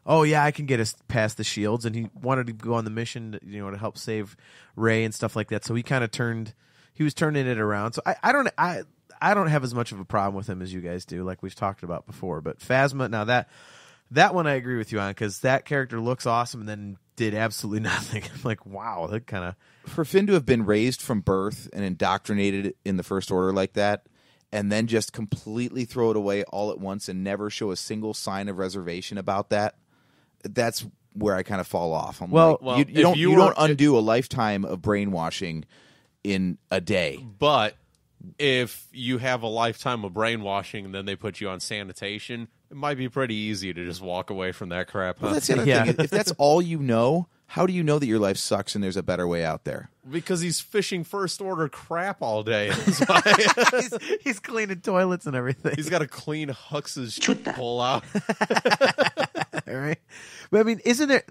I can get us past the shields, and he wanted to go on the mission, to help save Rey and stuff like that. So he kind of he was turning it around. So I don't have as much of a problem with him as you guys do, like we've talked about before. But Phasma, now that one I agree with you on, because that character looks awesome and then did absolutely nothing. I'm like, wow, that kind of... For Finn to have been raised from birth and indoctrinated in the First Order like that, and then just completely throw it away all at once and never show a single sign of reservation about that's where I kind of fall off. You don't undo a lifetime of brainwashing in a day. But if you have a lifetime of brainwashing and then they put you on sanitation, it might be pretty easy to just walk away from that crap. Huh? Well, that's the other thing. If that's all you know, how do you know that your life sucks and there's a better way out there? Because he's fishing First Order crap all day. he's cleaning toilets and everything. He's got to clean Hux's pull out. All right, but I mean, isn't there?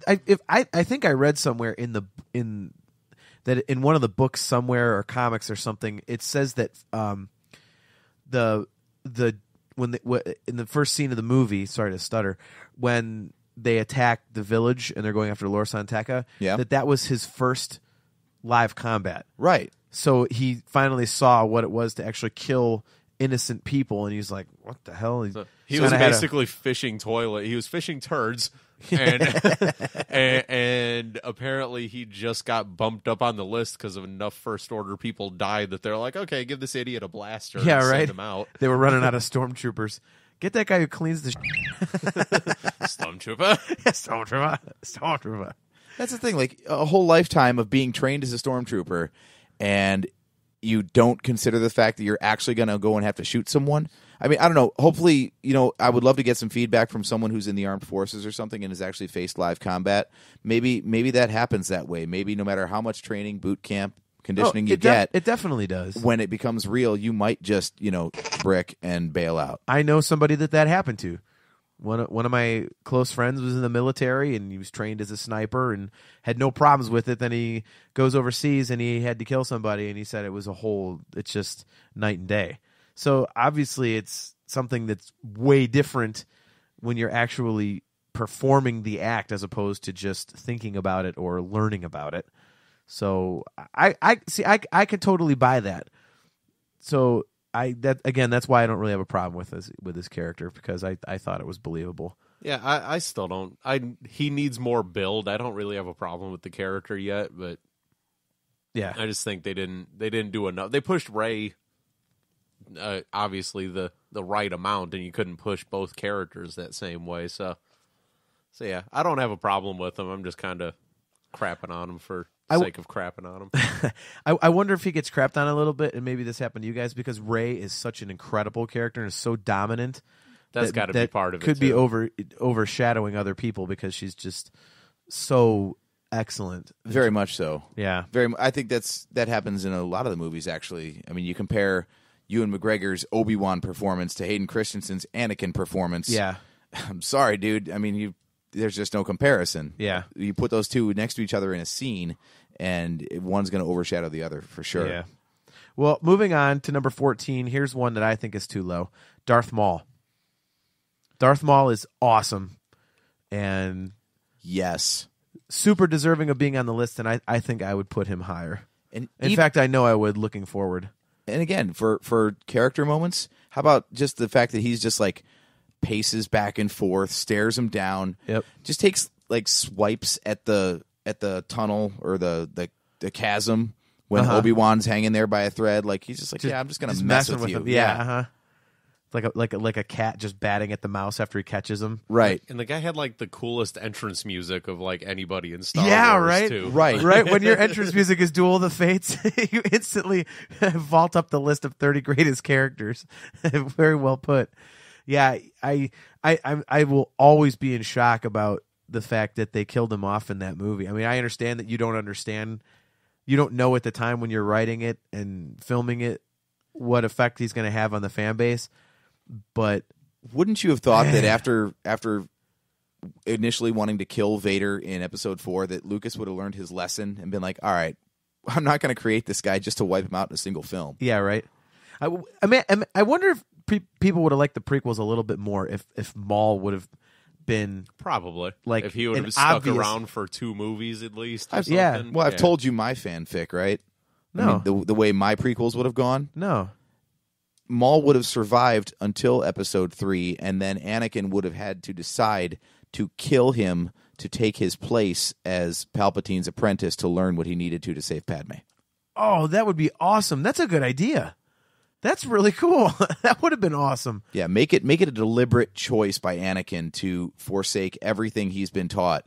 I think I read somewhere in one of the books somewhere or comics or something, it says that in the first scene of the movie, sorry to stutter, when they attack the village and they're going after Lor San Tekka, that was his first live combat. Right. So he finally saw what it was to actually kill innocent people, and he's like, what the hell? He was basically fishing toilet. He was fishing turds. And apparently he just got bumped up on the list because of enough First Order people died that they're like, okay, give this idiot a blaster and send him out. They were running out of stormtroopers. Get that guy who cleans the Stormtrooper. Stormtrooper. That's the thing, like a whole lifetime of being trained as a stormtrooper, and you don't consider the fact that you're actually going to go and have to shoot someone. I mean, I don't know. Hopefully, I would love to get some feedback from someone who's in the armed forces or something and has actually faced live combat. Maybe that happens that way. Maybe no matter how much training, boot camp, conditioning you get, it definitely does. When it becomes real, you might just brick and bail out. I know somebody that happened to. One of my close friends was in the military, and he was trained as a sniper and had no problems with it. Then he goes overseas and he had to kill somebody, and he said it's just night and day. So obviously it's something that's way different when you're actually performing the act as opposed to just thinking about it or learning about it. So I could totally buy that. So that's why I don't really have a problem with this character, because I thought it was believable. Yeah, I still don't. He needs more build. I don't really have a problem with the character yet, but yeah, I just think they didn't do enough. They pushed Rey, obviously the right amount, and you couldn't push both characters that same way. So yeah, I don't have a problem with him. I'm just kind of crapping on him for sake of crapping on him. I wonder if he gets crapped on a little bit, and maybe this happened to you guys, because Rey is such an incredible character and is so dominant That's got to be part of it. Could be overshadowing other people because she's just so excellent. Very much so. Yeah. I think that happens in a lot of the movies, actually. I mean, you compare Ewan McGregor's Obi-Wan performance to Hayden Christensen's Anakin performance. Yeah. I'm sorry, dude. I mean, there's just no comparison. Yeah. You put those two next to each other in a scene, and one's going to overshadow the other for sure. Yeah. Well, moving on to number 14, here's one that I think is too low. Darth Maul. Darth Maul is awesome. And yes, super deserving of being on the list, and I think I would put him higher. And in fact, I know I would looking forward. And again, for character moments, how about just the fact that he's just like paces back and forth, stares him down, just takes like swipes at the tunnel or the chasm when Obi-Wan's hanging there by a thread. Like he's just like, I'm just gonna mess with you. Him. Yeah. Like a cat just batting at the mouse after he catches him. Right. And the guy had like the coolest entrance music of like anybody in Star Wars right? too. Right. When your entrance music is Duel of the Fates, you instantly vault up the list of 30 greatest characters. Very well put. Yeah, I will always be in shock about the fact that they killed him off in that movie. I mean, I understand that you don't know at the time when you're writing it and filming it what effect he's going to have on the fan base. But wouldn't you have thought that after initially wanting to kill Vader in Episode 4 that Lucas would have learned his lesson and been like, all right, I'm not going to create this guy just to wipe him out in a single film. Yeah, right. I wonder if people would have liked the prequels a little bit more if Maul would have been probably like if he would have stuck around for 2 movies at least. Or something. Well, I've told you my fanfic, right? No, I mean, the way my prequels would have gone. No. Maul would have survived until Episode 3, and then Anakin would have had to decide to kill him to take his place as Palpatine's apprentice to learn what he needed to save Padme. Oh, that would be awesome. That's a good idea. That's really cool. That would have been awesome. Yeah, make it a deliberate choice by Anakin to forsake everything he's been taught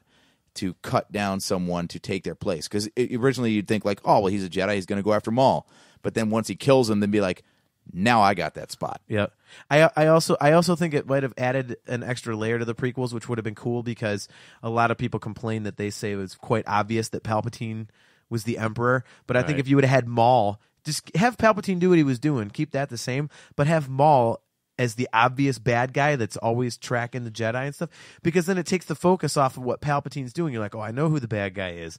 to cut down someone to take their place. Because originally you'd think like, oh, well, he's a Jedi, he's going to go after Maul. But then once he kills him, then be like, now I got that spot. Yeah, I also think it might have added an extra layer to the prequels, which would have been cool because a lot of people complain that they say it was quite obvious that Palpatine was the Emperor. But I think if you would have had Maul, just have Palpatine do what he was doing, keep that the same, but have Maul as the obvious bad guy that's always tracking the Jedi and stuff, because then it takes the focus off of what Palpatine's doing. You're like, oh, I know who the bad guy is.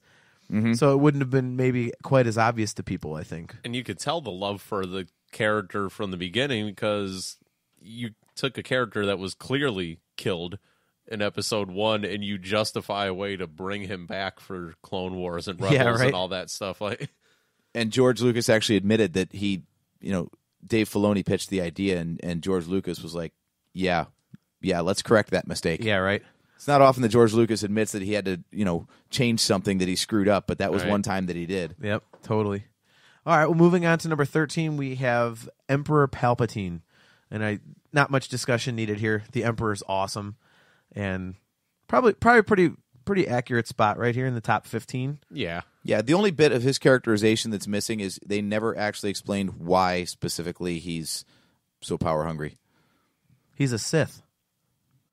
Mm-hmm. So it wouldn't have been maybe quite as obvious to people, I think. And you could tell the love for the character from the beginning because you took a character that was clearly killed in Episode 1 and you justify a way to bring him back for Clone Wars and Rebels and all that stuff. Like, and George Lucas actually admitted that he, Dave Filoni pitched the idea and George Lucas was like, yeah, let's correct that mistake. Yeah, right. It's not often that George Lucas admits that he had to, change something that he screwed up, but that was one time that he did. Yep, totally. All right, well, moving on to number 13, we have Emperor Palpatine. And not much discussion needed here. The Emperor's awesome. And probably pretty accurate spot right here in the top 15. Yeah. Yeah, the only bit of his characterization that's missing is they never actually explained why specifically he's so power hungry. He's a Sith.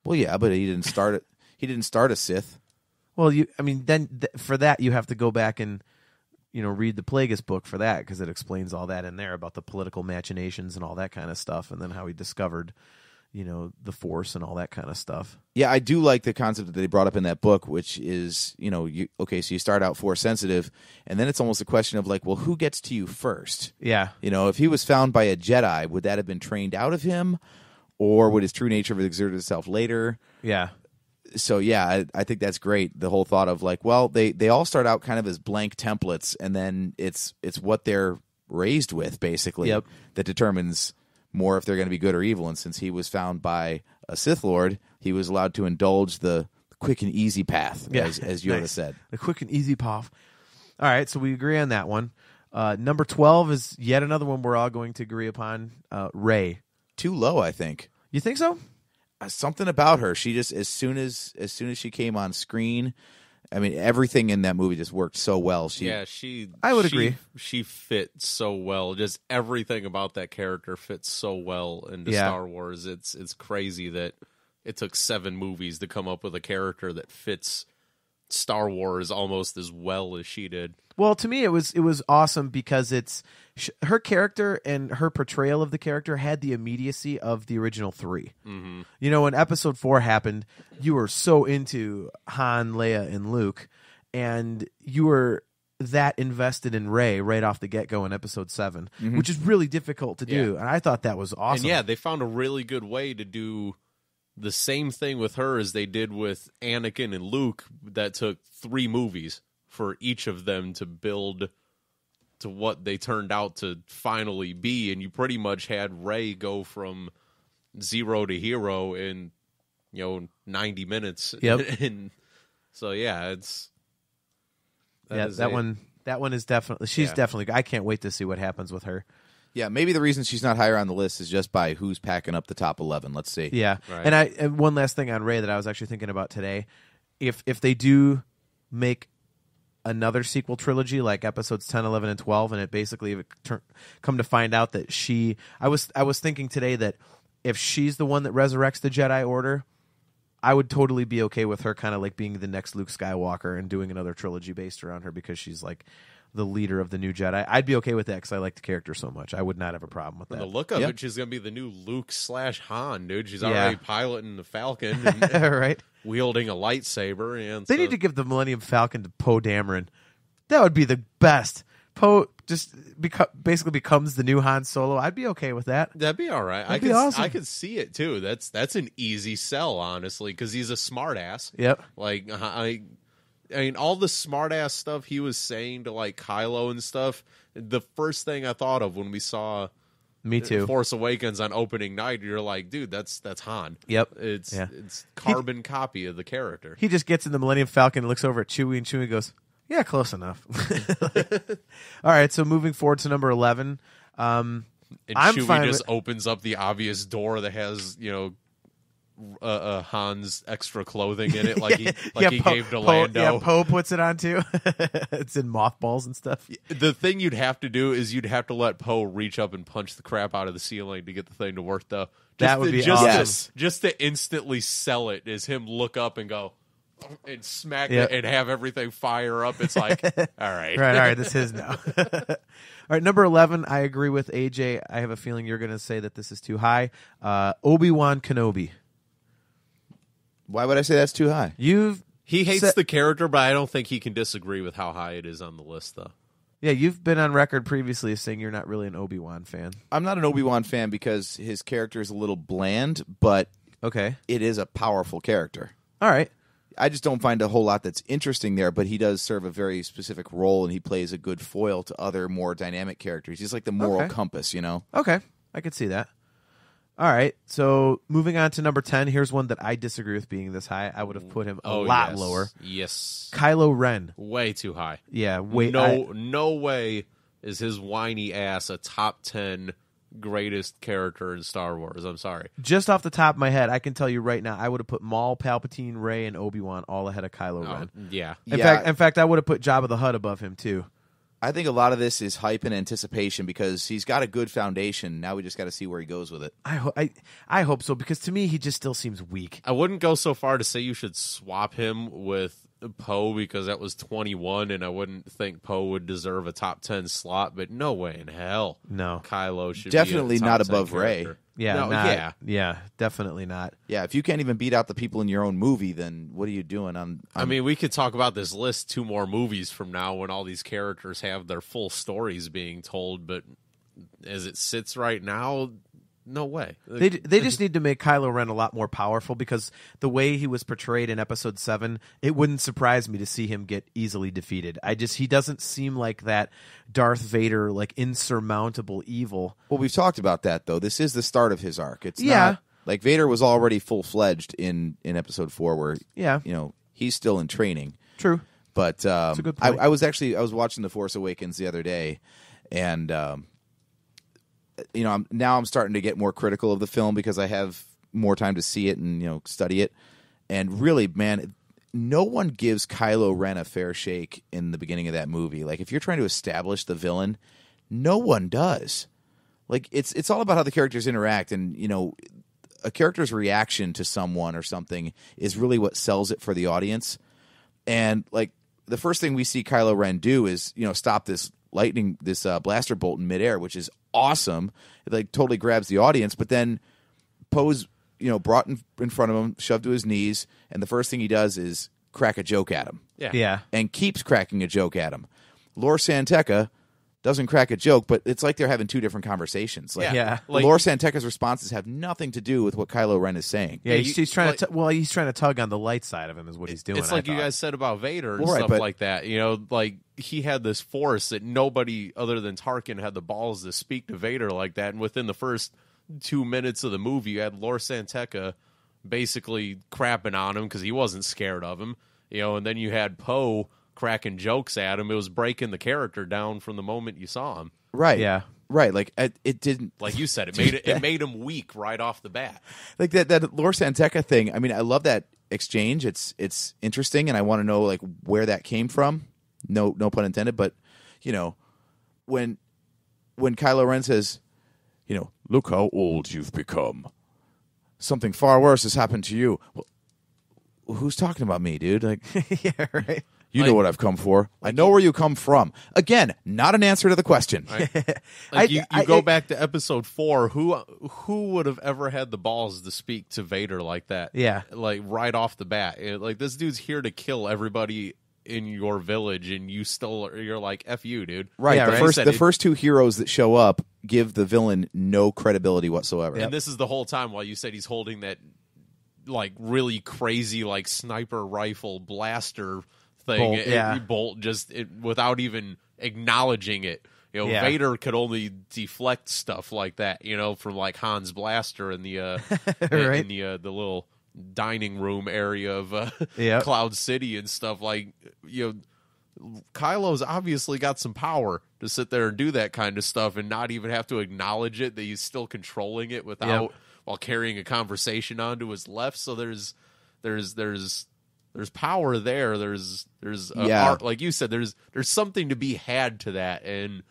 Well, yeah, but he didn't start it. He didn't start a Sith. Well, then for that you have to go back and read the Plagueis book for that, because it explains all that in there about the political machinations and all that kind of stuff, and then how he discovered, the Force and all that kind of stuff. Yeah, I do like the concept that they brought up in that book, which is, so you start out Force sensitive, and then it's almost a question of like, well, who gets to you first? Yeah. If he was found by a Jedi, would that have been trained out of him, or would his true nature have exerted itself later? Yeah. So, yeah, I think that's great. The whole thought of like, well, they all start out kind of as blank templates, and then it's what they're raised with, basically, that determines more if they're going to be good or evil. And since he was found by a Sith Lord, he was allowed to indulge the quick and easy path, as Yoda said. The quick and easy path. All right, so we agree on that one. Number 12 is yet another one we're all going to agree upon. Rey. Too low, I think. You think so? Something about her. She just as soon as she came on screen, I mean, everything in that movie just worked so well. I would agree. She fit so well. Just everything about that character fits so well into Star Wars. It's crazy that it took 7 movies to come up with a character that fits Star Wars almost as well as she did. Well, to me, it was awesome because her character and her portrayal of the character had the immediacy of the original 3. Mm-hmm. You know, when Episode 4 happened, you were so into Han, Leia, and Luke, and you were that invested in Rey right off the get-go in Episode 7, which is really difficult to do, and I thought that was awesome. And they found a really good way to do the same thing with her as they did with Anakin and Luke that took 3 movies for each of them to build to what they turned out to finally be, and you pretty much had Rey go from 0 to hero in 90 minutes. Yep. And so that one is definitely definitely. I can't wait to see what happens with her. Yeah, maybe the reason she's not higher on the list is just by who's packing up the top 11. Let's see. Yeah, right. And one last thing on Rey that I was actually thinking about today, if they do make another sequel trilogy like episodes 10, 11, and 12, and it basically come to find out that I was thinking today that if she's the one that resurrects the Jedi Order, I would totally be okay with her kind of like being the next Luke Skywalker and doing another trilogy based around her because she's like the leader of the new Jedi. I'd be okay with that because I like the character so much. I would not have a problem with that. The look of it, she's going to be the new Luke/Han, dude. She's already piloting the Falcon and right. Wielding a lightsaber. And they need to give the Millennium Falcon to Poe Dameron. That would be the best. Poe just basically becomes the new Han Solo. I'd be okay with that. That'd be all right. Awesome. I could see it too. That's an easy sell, honestly, because he's a smartass. Yep. Like I mean, all the smart-ass stuff he was saying to, like, Kylo and stuff, the first thing I thought of when we saw Me too. Force Awakens on opening night, you're like, dude, that's Han. Yep. It's carbon copy of the character. He just gets in the Millennium Falcon and looks over at Chewie, and Chewie goes, yeah, close enough. All right, so moving forward to number 11. And Chewie just opens up the obvious door that has, Han's extra clothing in it, like he gave to Lando. Yeah, Poe puts it on too. It's in mothballs and stuff. The thing you'd have to do is you'd have to let Poe reach up and punch the crap out of the ceiling to get the thing to work, though. That would be awesome. Just to instantly sell it is him look up and go and smack it and have everything fire up. It's like, all right. All right, this is now. All right, number 11, I agree with AJ. I have a feeling you're going to say that this is too high. Obi-Wan Kenobi. Why would I say that's too high? He hates the character, but I don't think he can disagree with how high it is on the list, though. Yeah, you've been on record previously saying you're not really an Obi-Wan fan. I'm not an Obi-Wan fan because his character is a little bland, but it is a powerful character. All right. I just don't find a whole lot that's interesting there, but he does serve a very specific role, and he plays a good foil to other more dynamic characters. He's like the moral compass, Okay, I could see that. All right, so moving on to number 10, here's one that I disagree with being this high. I would have put him a lot lower. Yes. Kylo Ren. Way too high. Yeah, no way is his whiny ass a top 10 greatest character in Star Wars. I'm sorry. Just off the top of my head, I can tell you right now, I would have put Maul, Palpatine, Rey, and Obi-Wan all ahead of Kylo Ren. Yeah. In fact, I would have put Jabba the Hutt above him too. I think a lot of this is hype and anticipation because he's got a good foundation. Now we just got to see where he goes with it. I hope so, because to me he just still seems weak. I wouldn't go so far to say you should swap him with Poe because that was 21, and I wouldn't think Poe would deserve a top 10 slot, but no way in hell. No. Kylo should definitely be a top not 10 above character. Rey. Yeah, yeah, definitely not. Yeah, if you can't even beat out the people in your own movie, then what are you doing? I mean, we could talk about this list 2 more movies from now when all these characters have their full stories being told, but as it sits right now, no way. They just need to make Kylo Ren a lot more powerful, because the way he was portrayed in Episode 7, it wouldn't surprise me to see him get easily defeated. He doesn't seem like that Darth Vader, like, insurmountable evil. Well, we've talked about that, though. This is the start of his arc. It's not like Vader was already full-fledged in Episode 4, where he's still in training. True. But that's a good point. I was watching The Force Awakens the other day, and I'm starting to get more critical of the film because I have more time to see it and study it. And really, man, no one gives Kylo Ren a fair shake in the beginning of that movie. Like, if you're trying to establish the villain, no one does. Like, it's all about how the characters interact, and, you know, a character's reaction to someone or something is really what sells it for the audience. And, like, the first thing we see Kylo Ren do is, you know, stop this blaster bolt in midair, which is awesome. It, like, totally grabs the audience, but then Poe's, you know, brought in front of him, shoved to his knees, and the first thing he does is crack a joke at him. Yeah. And keeps cracking a joke at him. Lor Santeca doesn't crack a joke, but it's like they're having two different conversations. Like, Like, Lor Santeca's responses have nothing to do with what Kylo Ren is saying. Yeah, he's trying to. He's trying to tug on the light side of him, is what he's doing. It's like you guys said about Vader and stuff like that. You know, like, he had this force that nobody other than Tarkin had the balls to speak to Vader like that. And within the first 2 minutes of the movie, you had Lor Santeca basically crapping on him because he wasn't scared of him. You know, and then you had Poe cracking jokes at him. It was breaking the character down from the moment you saw him. Right. Yeah. Right. Like, it didn't. Like you said, it made him weak right off the bat. Like that Lor Santeca thing. I mean, I love that exchange. It's interesting, and I want to know, like, where that came from. No pun intended. But, you know, when Kylo Ren says, you know, look how old you've become. Something far worse has happened to you. Well, who's talking about me, dude? Like, yeah, right. You know what I've come for. I know where you come from. Again, not an answer to the question. Right. Like, you go back to episode 4. Who would have ever had the balls to speak to Vader like that? Yeah, like right off the bat. Like, this dude's here to kill everybody in your village, and you're like, F you, dude. Right. Yeah, the first two heroes that show up give the villain no credibility whatsoever. And this is the whole time while you said he's holding that, like, really crazy, like, sniper rifle blaster thing, bolt just without even acknowledging it. You know, Vader could only deflect stuff like that, you know, from, like, Han's blaster in the right. in the little dining room area of Cloud City and stuff. Like, you know, Kylo's obviously got some power to sit there and do that kind of stuff and not even have to acknowledge it, that he's still controlling it without while carrying a conversation on to his left. So there's power there. There's art, like you said. There's something to be had to that. And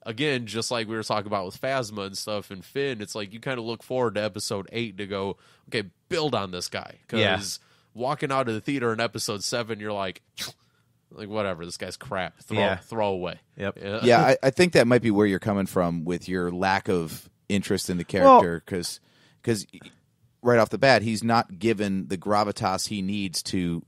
again, just like we were talking about with Phasma and stuff and Finn, it's like you kind of look forward to episode 8 to go, okay, build on this guy. Because walking out of the theater in episode 7, you're like whatever, this guy's crap. Throw away. Yep. Yeah, I think that might be where you're coming from with your lack of interest in the character, because right off the bat, he's not given the gravitas he needs to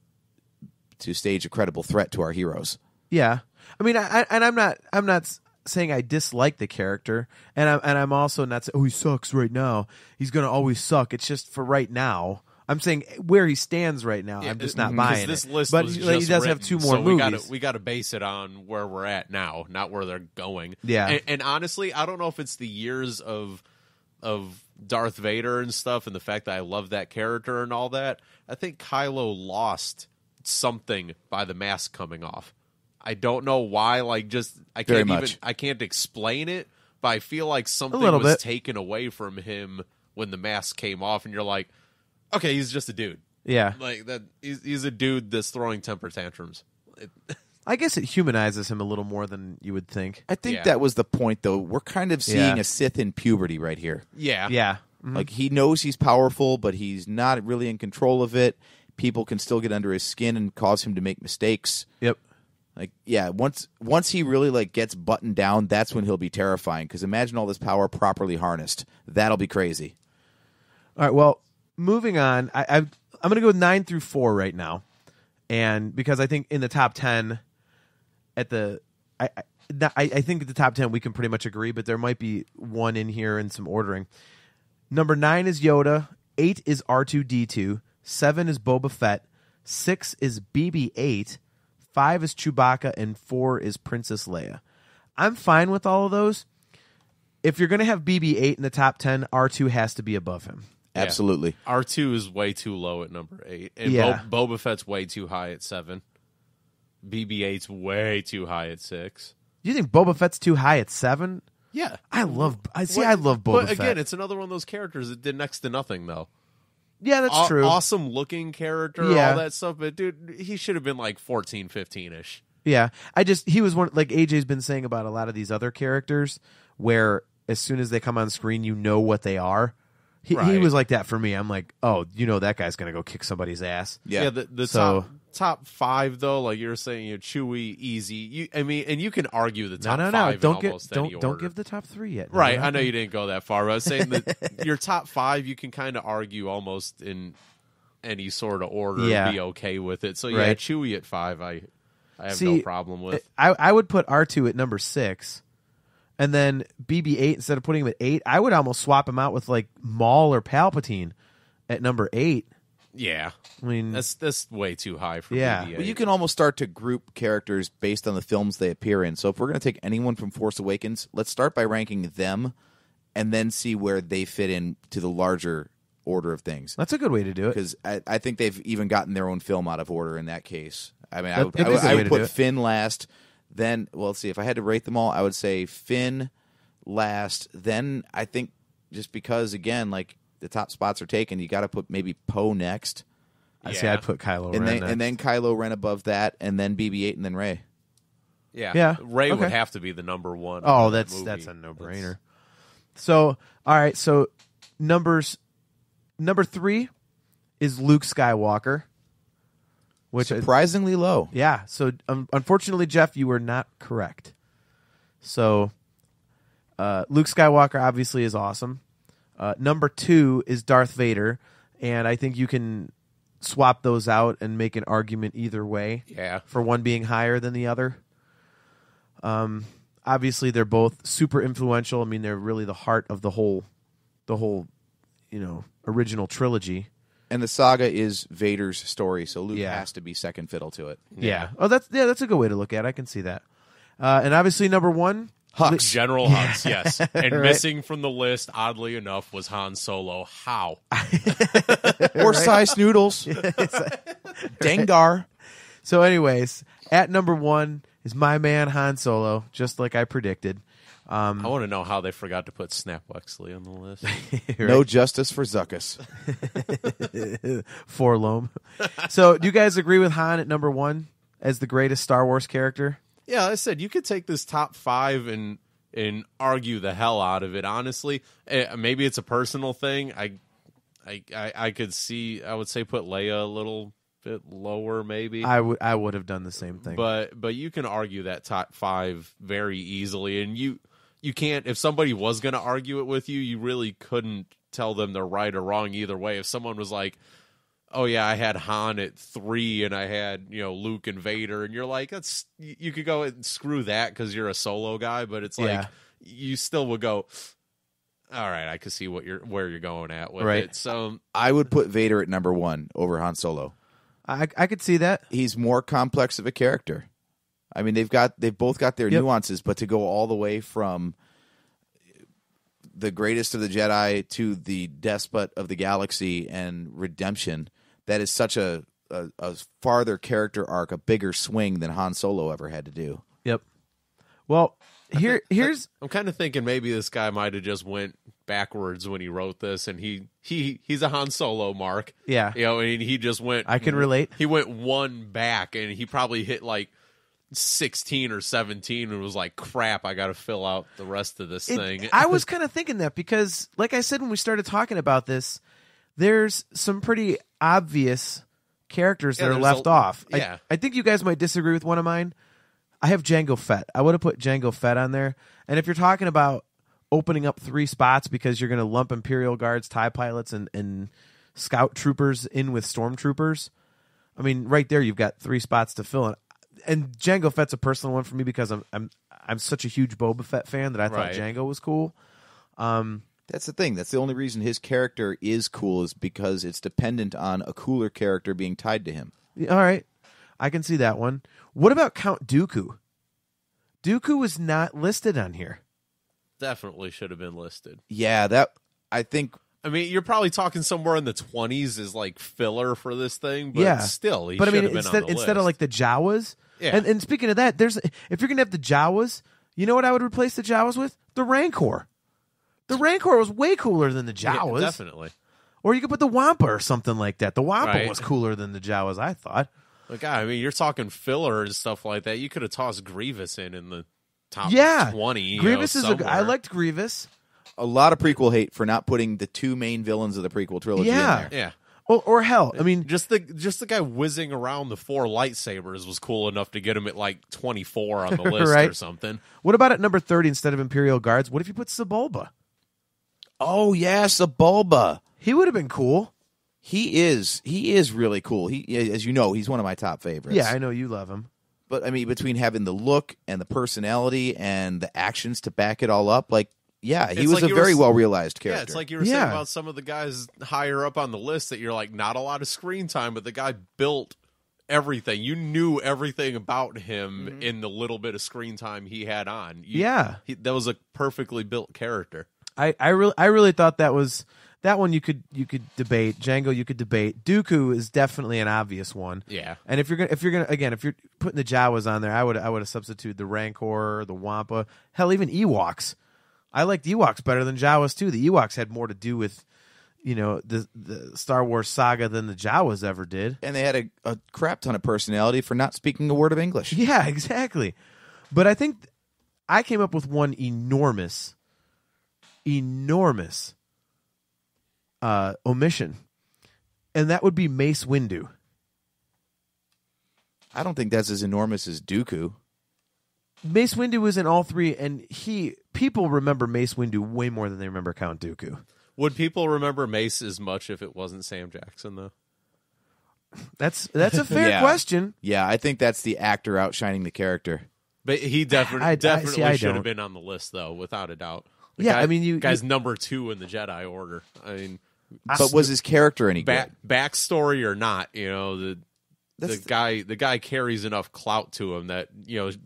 stage a credible threat to our heroes. Yeah, I mean, I'm not saying I dislike the character, and I'm also not saying, oh, he sucks right now. He's gonna always suck. It's just for right now. I'm saying where he stands right now. I'm just not buying this it. List but was he just does written, have 2 more so movies. We got to base it on where we're at now, not where they're going. Yeah, and honestly, I don't know if it's the years of Darth Vader and stuff, and the fact that I love that character and all that. I think Kylo lost something by the mask coming off. I don't know why. Like, just I can't explain it, but I feel like something was taken away from him when the mask came off, and you're like, okay, he's just a dude. Yeah, like that. He's a dude that's throwing temper tantrums. I guess it humanizes him a little more than you would think. I think that was the point, though. We're kind of seeing a Sith in puberty right here. Yeah. Mm-hmm. Like, he knows he's powerful, but he's not really in control of it. People can still get under his skin and cause him to make mistakes. Yep. Like, yeah, once he really, like, gets buttoned down, that's when he'll be terrifying. Because imagine all this power properly harnessed. That'll be crazy. All right, well, moving on. I'm going to go with 9 through 4 right now. And because I think in the top 10... I think at the top 10 we can pretty much agree, but there might be one in here in some ordering. Number 9 is Yoda, 8 is R2-D2, 7 is Boba Fett, 6 is BB-8, 5 is Chewbacca, and 4 is Princess Leia. I'm fine with all of those. If you're going to have BB-8 in the top 10, R2 has to be above him. Yeah. Absolutely. R2 is way too low at number 8, and Boba Fett's way too high at 7. BB-8's way too high at 6. You think Boba Fett's too high at 7? Yeah. I love Boba Fett. But again, it's another one of those characters that did next to nothing, though. Yeah, that's true. Awesome looking character, all that stuff. But dude, he should have been like 14, 15-ish. Yeah, he was one, like AJ's been saying about a lot of these other characters, where as soon as they come on screen, you know what they are. He was like that for me. I'm like, oh, that guy's gonna go kick somebody's ass. Yeah. The top 5 though, like you're saying, Chewie, easy. And you can argue the top 5. Don't give the top 3 yet. Right, I know you didn't go that far. But I was saying that your top 5, you can kind of argue almost in any sort of order and be okay with it. So yeah, Chewie at 5, I have no problem with. I would put R2 at number 6. And then BB-8, instead of putting him at 8, I would almost swap him out with like Maul or Palpatine at number 8. Yeah, I mean that's way too high for BB-8. Well, you can almost start to group characters based on the films they appear in. So if we're going to take anyone from Force Awakens, let's start by ranking them, and then see where they fit in to the larger order of things. That's a good way to do it, because I think they've even gotten their own film out of order in that case. I mean, I would put Finn last. Then, well, let's see. If I had to rate them all, I would say Finn last. Then I think just because, again, like the top spots are taken, you got to put maybe Poe next. I see. I'd put Kylo Ren next. And then Kylo Ren above that, and then BB-8, and then Rey. Yeah. Rey would have to be the number 1. Oh, that's a no-brainer. So, all right. So, number 3 is Luke Skywalker. Which surprisingly low. Yeah. So, unfortunately, Jeff, you were not correct. So, Luke Skywalker obviously is awesome. Number 2 is Darth Vader, and I think you can swap those out and make an argument either way. Yeah. For one being higher than the other. Obviously, they're both super influential. I mean, they're really the heart of the whole, original trilogy. And the saga is Vader's story, so Luke has to be second fiddle to it. Yeah. Oh, that's a good way to look at it. I can see that. And obviously, number 1, Hux. General Hux, yes. And missing from the list, oddly enough, was Han Solo. How? Or Size Noodles. Dengar. So anyways, at number 1 is my man Han Solo, just like I predicted. I want to know how they forgot to put Snap Wexley on the list. Right? No justice for Zuckus. Forlom. So do you guys agree with Han at number 1 as the greatest Star Wars character? Yeah, like I said, you could take this top 5 and argue the hell out of it, honestly. Maybe it's a personal thing. I could see, I would say put Leia a little bit lower, maybe. I would have done the same thing. But you can argue that top 5 very easily, and you can't, if somebody was going to argue it with you, you really couldn't tell them they're right or wrong either way. If someone was like, oh yeah, I had Han at 3 and I had, Luke and Vader, and you're like, you could go and screw that because you're a Solo guy, but it's like you still would go, all right, I can see where you're going at with it. So I would put Vader at number 1 over Han Solo. I could see that. He's more complex of a character. I mean, they've both got their nuances, but to go all the way from the greatest of the Jedi to the despot of the galaxy and redemption, that is such a farther character arc, a bigger swing than Han Solo ever had to do. Yep. Well, here's I'm kind of thinking maybe this guy might have just went backwards when he wrote this, and he's a Han Solo mark. Yeah. And he just went. I can relate. He went 1 back, and he probably hit like 16 or 17 and was like, crap, I got to fill out the rest of this thing. I was kind of thinking that because, like I said when we started talking about this, there's some pretty obvious characters that are left off. Yeah. I think you guys might disagree with one of mine. I have Jango Fett. I would have put Jango Fett on there. And if you're talking about opening up 3 spots because you're going to lump Imperial Guards, TIE pilots, and scout troopers in with stormtroopers, I mean, right there you've got 3 spots to fill in. And Jango Fett's a personal one for me because I'm such a huge Boba Fett fan that I thought Jango was cool. That's the thing. That's the only reason his character is cool, is because it's dependent on a cooler character being tied to him. All right. I can see that one. What about Count Dooku? Dooku is not listed on here. Definitely should have been listed. Yeah, I mean, you're probably talking somewhere in the 20s is like filler for this thing, but still, he should have been on the list. Instead of like the Jawas. Yeah. And speaking of that, if you're going to have the Jawas, you know what I would replace the Jawas with? The Rancor. The Rancor was way cooler than the Jawas. Yeah, definitely. Or you could put the Wampa or something like that. The Wampa was cooler than the Jawas, I thought. Like, I mean, you're talking filler and stuff like that. You could have tossed Grievous in the top 20. Grievous I liked Grievous. A lot of prequel hate for not putting the two main villains of the prequel trilogy in there. Yeah. Or hell, I mean, just the guy whizzing around the 4 lightsabers was cool enough to get him at like 24 on the list or something. What about at number 30 instead of Imperial Guards? What if you put Sebulba? Oh yeah, Sebulba. He would have been cool. He is really cool. He, as you know, he's one of my top favorites. Yeah, I know you love him. But I mean, between having the look and the personality and the actions to back it all up, like. Yeah, he was a very well-realized character. Yeah, it's like you were saying about some of the guys higher up on the list that you're like, not a lot of screen time, but the guy built everything. You knew everything about him in the little bit of screen time he had on. That was a perfectly built character. I really thought that one you could debate. Jango you could debate. Dooku is definitely an obvious one. Yeah. And if you're putting the Jawas on there, I would have substituted the Rancor, the Wampa, hell, even Ewoks. I liked Ewoks better than Jawas too. The Ewoks had more to do with, the Star Wars saga than the Jawas ever did. And they had a crap ton of personality for not speaking a word of English. Yeah, exactly. But I think I came up with one enormous omission, and that would be Mace Windu. I don't think that's as enormous as Dooku. Mace Windu was in all 3, and people remember Mace Windu way more than they remember Count Dooku. Would people remember Mace as much if it wasn't Sam Jackson, though? That's a fair question. Yeah, I think that's the actor outshining the character. But he definitely should have been on the list, though, without a doubt. Guy's number 2 in the Jedi Order. I mean, but was his character any good? Backstory or not, the guy carries enough clout to him that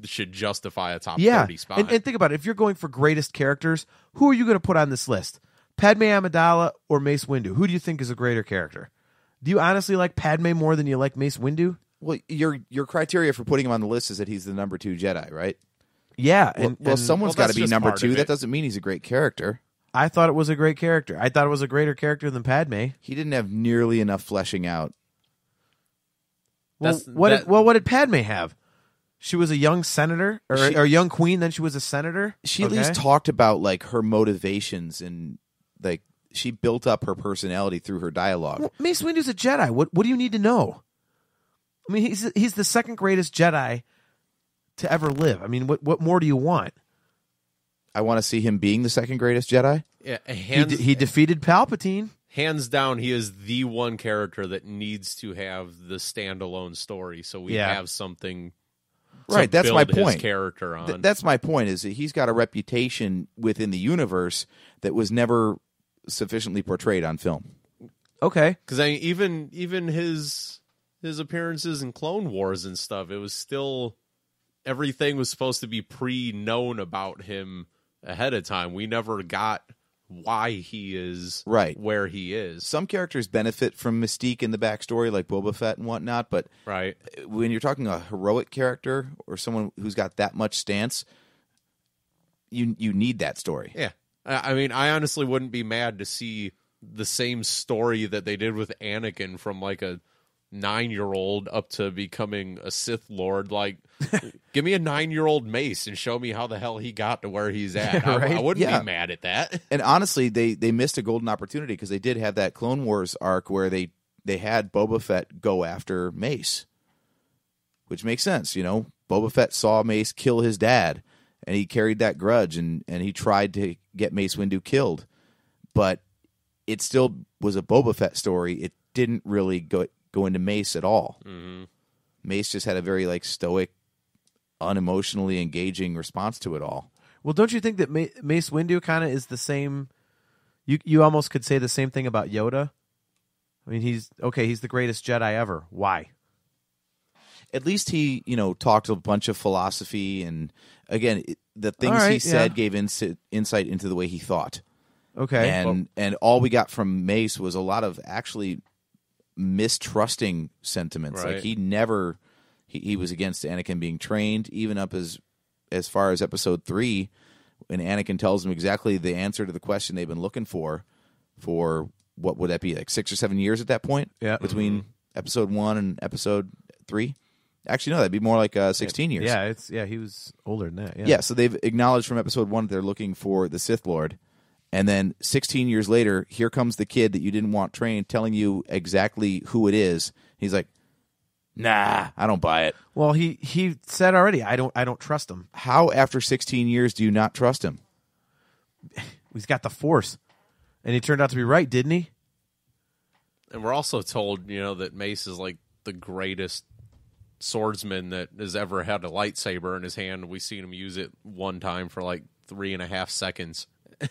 should justify a top 30 spot. And think about it. If you're going for greatest characters, who are you going to put on this list? Padme Amidala or Mace Windu? Who do you think is a greater character? Do you honestly like Padme more than you like Mace Windu? Well, your criteria for putting him on the list is that he's the number 2 Jedi, right? Yeah. Someone's got to be number 2. That doesn't mean he's a great character. I thought it was a great character. I thought it was a greater character than Padme. He didn't have nearly enough fleshing out. Well, what did Padme have? She was a young senator or a young queen, then she was a senator? She at least talked about like her motivations and like she built up her personality through her dialogue. Well, Mace Windu's a Jedi. What do you need to know? I mean, he's the second greatest Jedi to ever live. I mean, what more do you want? I want to see him being the second greatest Jedi. Yeah, he defeated Palpatine. Hands down, he is the one character that needs to have the standalone story, so we have something. Right, that's my point. His character on. That's my point. Is that he's got a reputation within the universe that was never sufficiently portrayed on film. Okay, because even his appearances in Clone Wars and stuff, it was still everything was supposed to be pre-known about him ahead of time. We never got why he is where he is. Some characters benefit from mystique in the backstory, like Boba Fett and whatnot, but when you're talking a heroic character or someone who's got that much stance, you need that story. Yeah. I mean, I honestly wouldn't be mad to see the same story that they did with Anakin from like a 9-year-old up to becoming a Sith Lord. Like, give me a 9-year-old Mace and show me how the hell he got to where he's at. I wouldn't be mad at that. And honestly, they missed a golden opportunity because they did have that Clone Wars arc where they had Boba Fett go after Mace, which makes sense. Boba Fett saw Mace kill his dad, and he carried that grudge, and he tried to get Mace Windu killed. But it still was a Boba Fett story. It didn't really go into Mace at all. Mm-hmm. Mace just had a very stoic, unemotionally engaging response to it all. Well, don't you think that Mace Windu kind of is the same? You almost could say the same thing about Yoda. I mean, he's the greatest Jedi ever. Why? At least he, talked a bunch of philosophy, and again, the things he said gave insight into the way he thought. Okay, and all we got from Mace was a lot of actually mistrusting sentiments. Right. Like he never he was against Anakin being trained, even up as far as episode 3, when Anakin tells him exactly the answer to the question they've been looking for what would that be, like 6 or 7 years at that point? Yeah. Between episode 1 and episode 3? Actually, no, that'd be more like 16 years. Yeah, he was older than that. Yeah, so they've acknowledged from episode 1 that they're looking for the Sith Lord. And then 16 years later, here comes the kid that you didn't want trained telling you exactly who it is. He's like, nah, I don't buy it. Well, he said already, I don't trust him. How, after 16 years, do you not trust him? He's got the Force. And he turned out to be right, didn't he? And we're also told, that Mace is like the greatest swordsman that has ever had a lightsaber in his hand. We've seen him use it one time for like 3.5 seconds.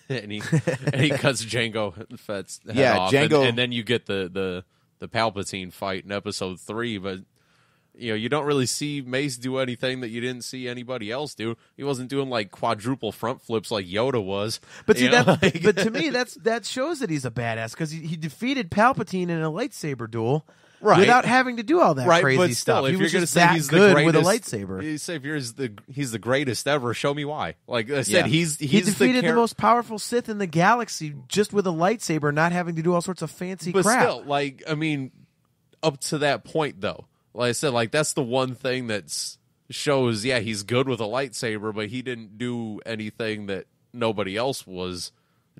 and he cuts Jango Fett's head off. Jango, and then you get the Palpatine fight in episode 3, but you don't really see Mace do anything that you didn't see anybody else do. He wasn't doing like quadruple front flips like Yoda was. But see, but to me that shows that he's a badass, because he defeated Palpatine in a lightsaber duel. Right. Without having to do all that crazy but still, stuff. If he you're was going to just say that he's good the greatest, with a lightsaber. You say if he's the greatest ever, show me why. Like I said, he defeated the most powerful Sith in the galaxy just with a lightsaber, not having to do all sorts of fancy but crap. Still, up to that point though, like I said, like that's the one thing that shows. Yeah, he's good with a lightsaber, but he didn't do anything that nobody else was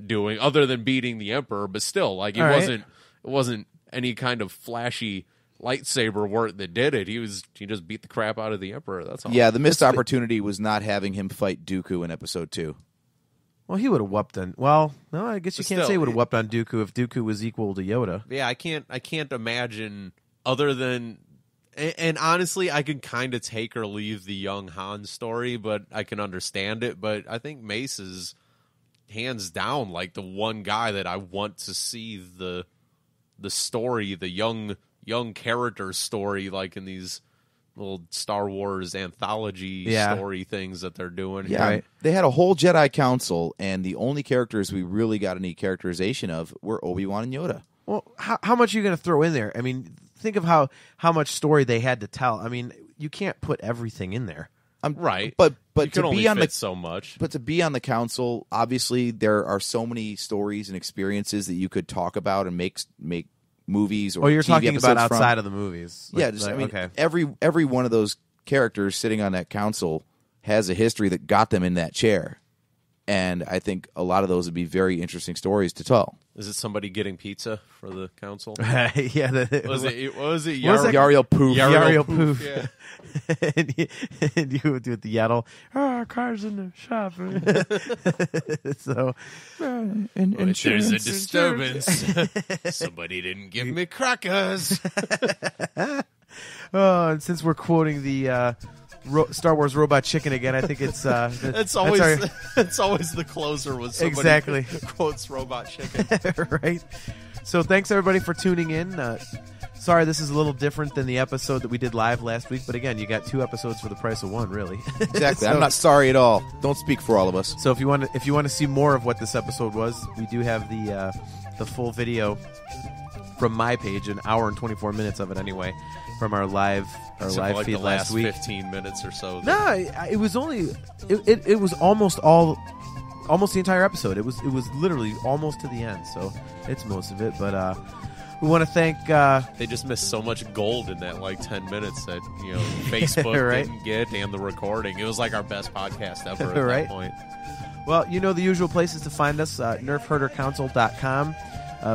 doing other than beating the Emperor. But still, like it wasn't any kind of flashy lightsaber work that did it. He just beat the crap out of the Emperor. That's all. Yeah, the missed opportunity was not having him fight Dooku in episode 2. Well, he would have whooped on. Well, no, I guess you can't say he would have whooped on Dooku if Dooku was equal to Yoda. Yeah, I can't imagine other than. And honestly, I could kind of take or leave the young Han story, but I can understand it. But I think Mace is hands down like the one guy that I want to see the story, the young character story, like in these little Star Wars anthology story things that they're doing. Yeah, right. They had a whole Jedi Council, and the only characters we really got any characterization of were Obi-Wan and Yoda. Well, how much are you going to throw in there? I mean, think of how much story they had to tell. I mean, you can't put everything in there. Right, but you can to only be on fit so much. But to be on the council, obviously there are so many stories and experiences that you could talk about and make movies or you're TV talking about episodes outside from. of the movies. Yeah, every one of those characters sitting on that council has a history that got them in that chair. And I think a lot of those would be very interesting stories to tell. Is it somebody getting pizza for the council? Yeah. What was it? Yariel Poof. Yariel Poof. Yeah. and you would do it the yaddle. Our car's in the shop. So, there's a disturbance. Somebody didn't give me crackers. And since we're quoting the Star Wars Robot Chicken again, I think it's it's always the closer when somebody quotes Robot Chicken. Right. So thanks everybody for tuning in. Sorry this is a little different than the episode that we did live last week, but again, you got 2 episodes for the price of 1, really. Exactly. I'm not sorry at all. Don't speak for all of us. So if you want to see more of what this episode was, we do have the full video from my page, an hour and 24 minutes of it anyway, from our live like feed the last last week. 15 minutes or so. No, it was only it was almost the entire episode. It was literally almost to the end, so it's most of it. But we want to thank. They just missed so much gold in that 10 minutes that Facebook right? didn't get, and the recording. It was like our best podcast ever at right? that point. Well, the usual places to find us: nerfherdercouncil.com.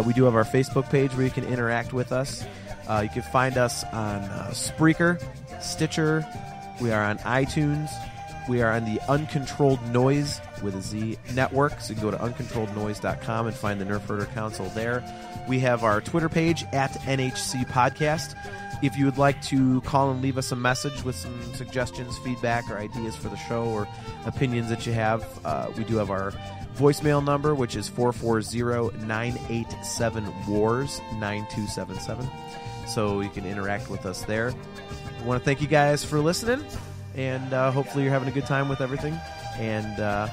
We do have our Facebook page where you can interact with us. You can find us on Spreaker, Stitcher. We are on iTunes. We are on the Uncontrolled Noise with a Z network. So you can go to uncontrollednoise.com and find the Nerf Herder Council there. We have our Twitter page at NHC Podcast. If you would like to call and leave us a message with some suggestions, feedback, or ideas for the show or opinions that you have, we do have our voicemail number, which is 440-987-WARS 9277. So you can interact with us there. I want to thank you guys for listening, and hopefully you're having a good time with everything. And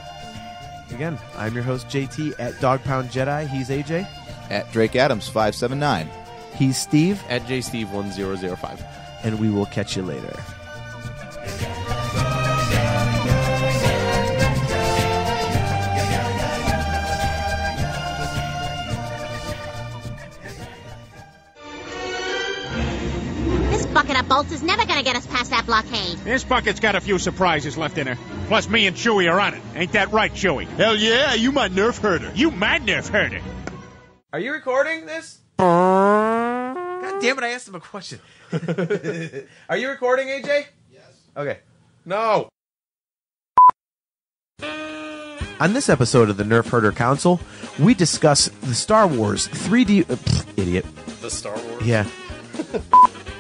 again, I'm your host, JT, at Dog Pound Jedi. He's AJ. At Drake Adams 579. He's Steve. At JSteve1005. And we will catch you later. bolts is never gonna get us past that blockade. This bucket's got a few surprises left in her. Plus, me and Chewie are on it. Ain't that right, Chewie? Hell yeah, you my nerf herder. You my nerf herder. Are you recording this? God damn it, I asked him a question. Are you recording, AJ? Yes. Okay. No. On this episode of the Nerf Herder Council, we discuss the Star Wars 3D... idiot. The Star Wars? Yeah.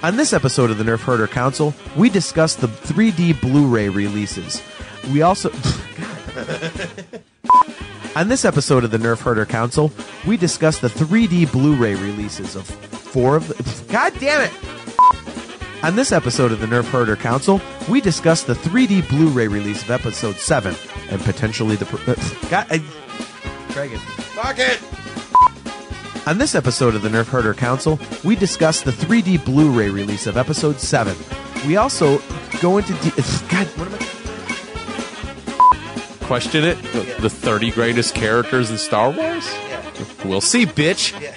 On this episode of the Nerf Herder Council, we discuss the 3D Blu-ray releases. We also... On this episode of the Nerf Herder Council, we discuss the 3D Blu-ray releases of 4 of the... God damn it! On this episode of the Nerf Herder Council, we discuss the 3D Blu-ray release of Episode 7, and potentially the... Dragon. Fuck it! On this episode of the Nerf Herder Council, we discuss the 3D Blu-ray release of Episode 7. We also go into... God, what am I... Question it? The 30 greatest characters in Star Wars? Yeah. We'll see, bitch. Yeah.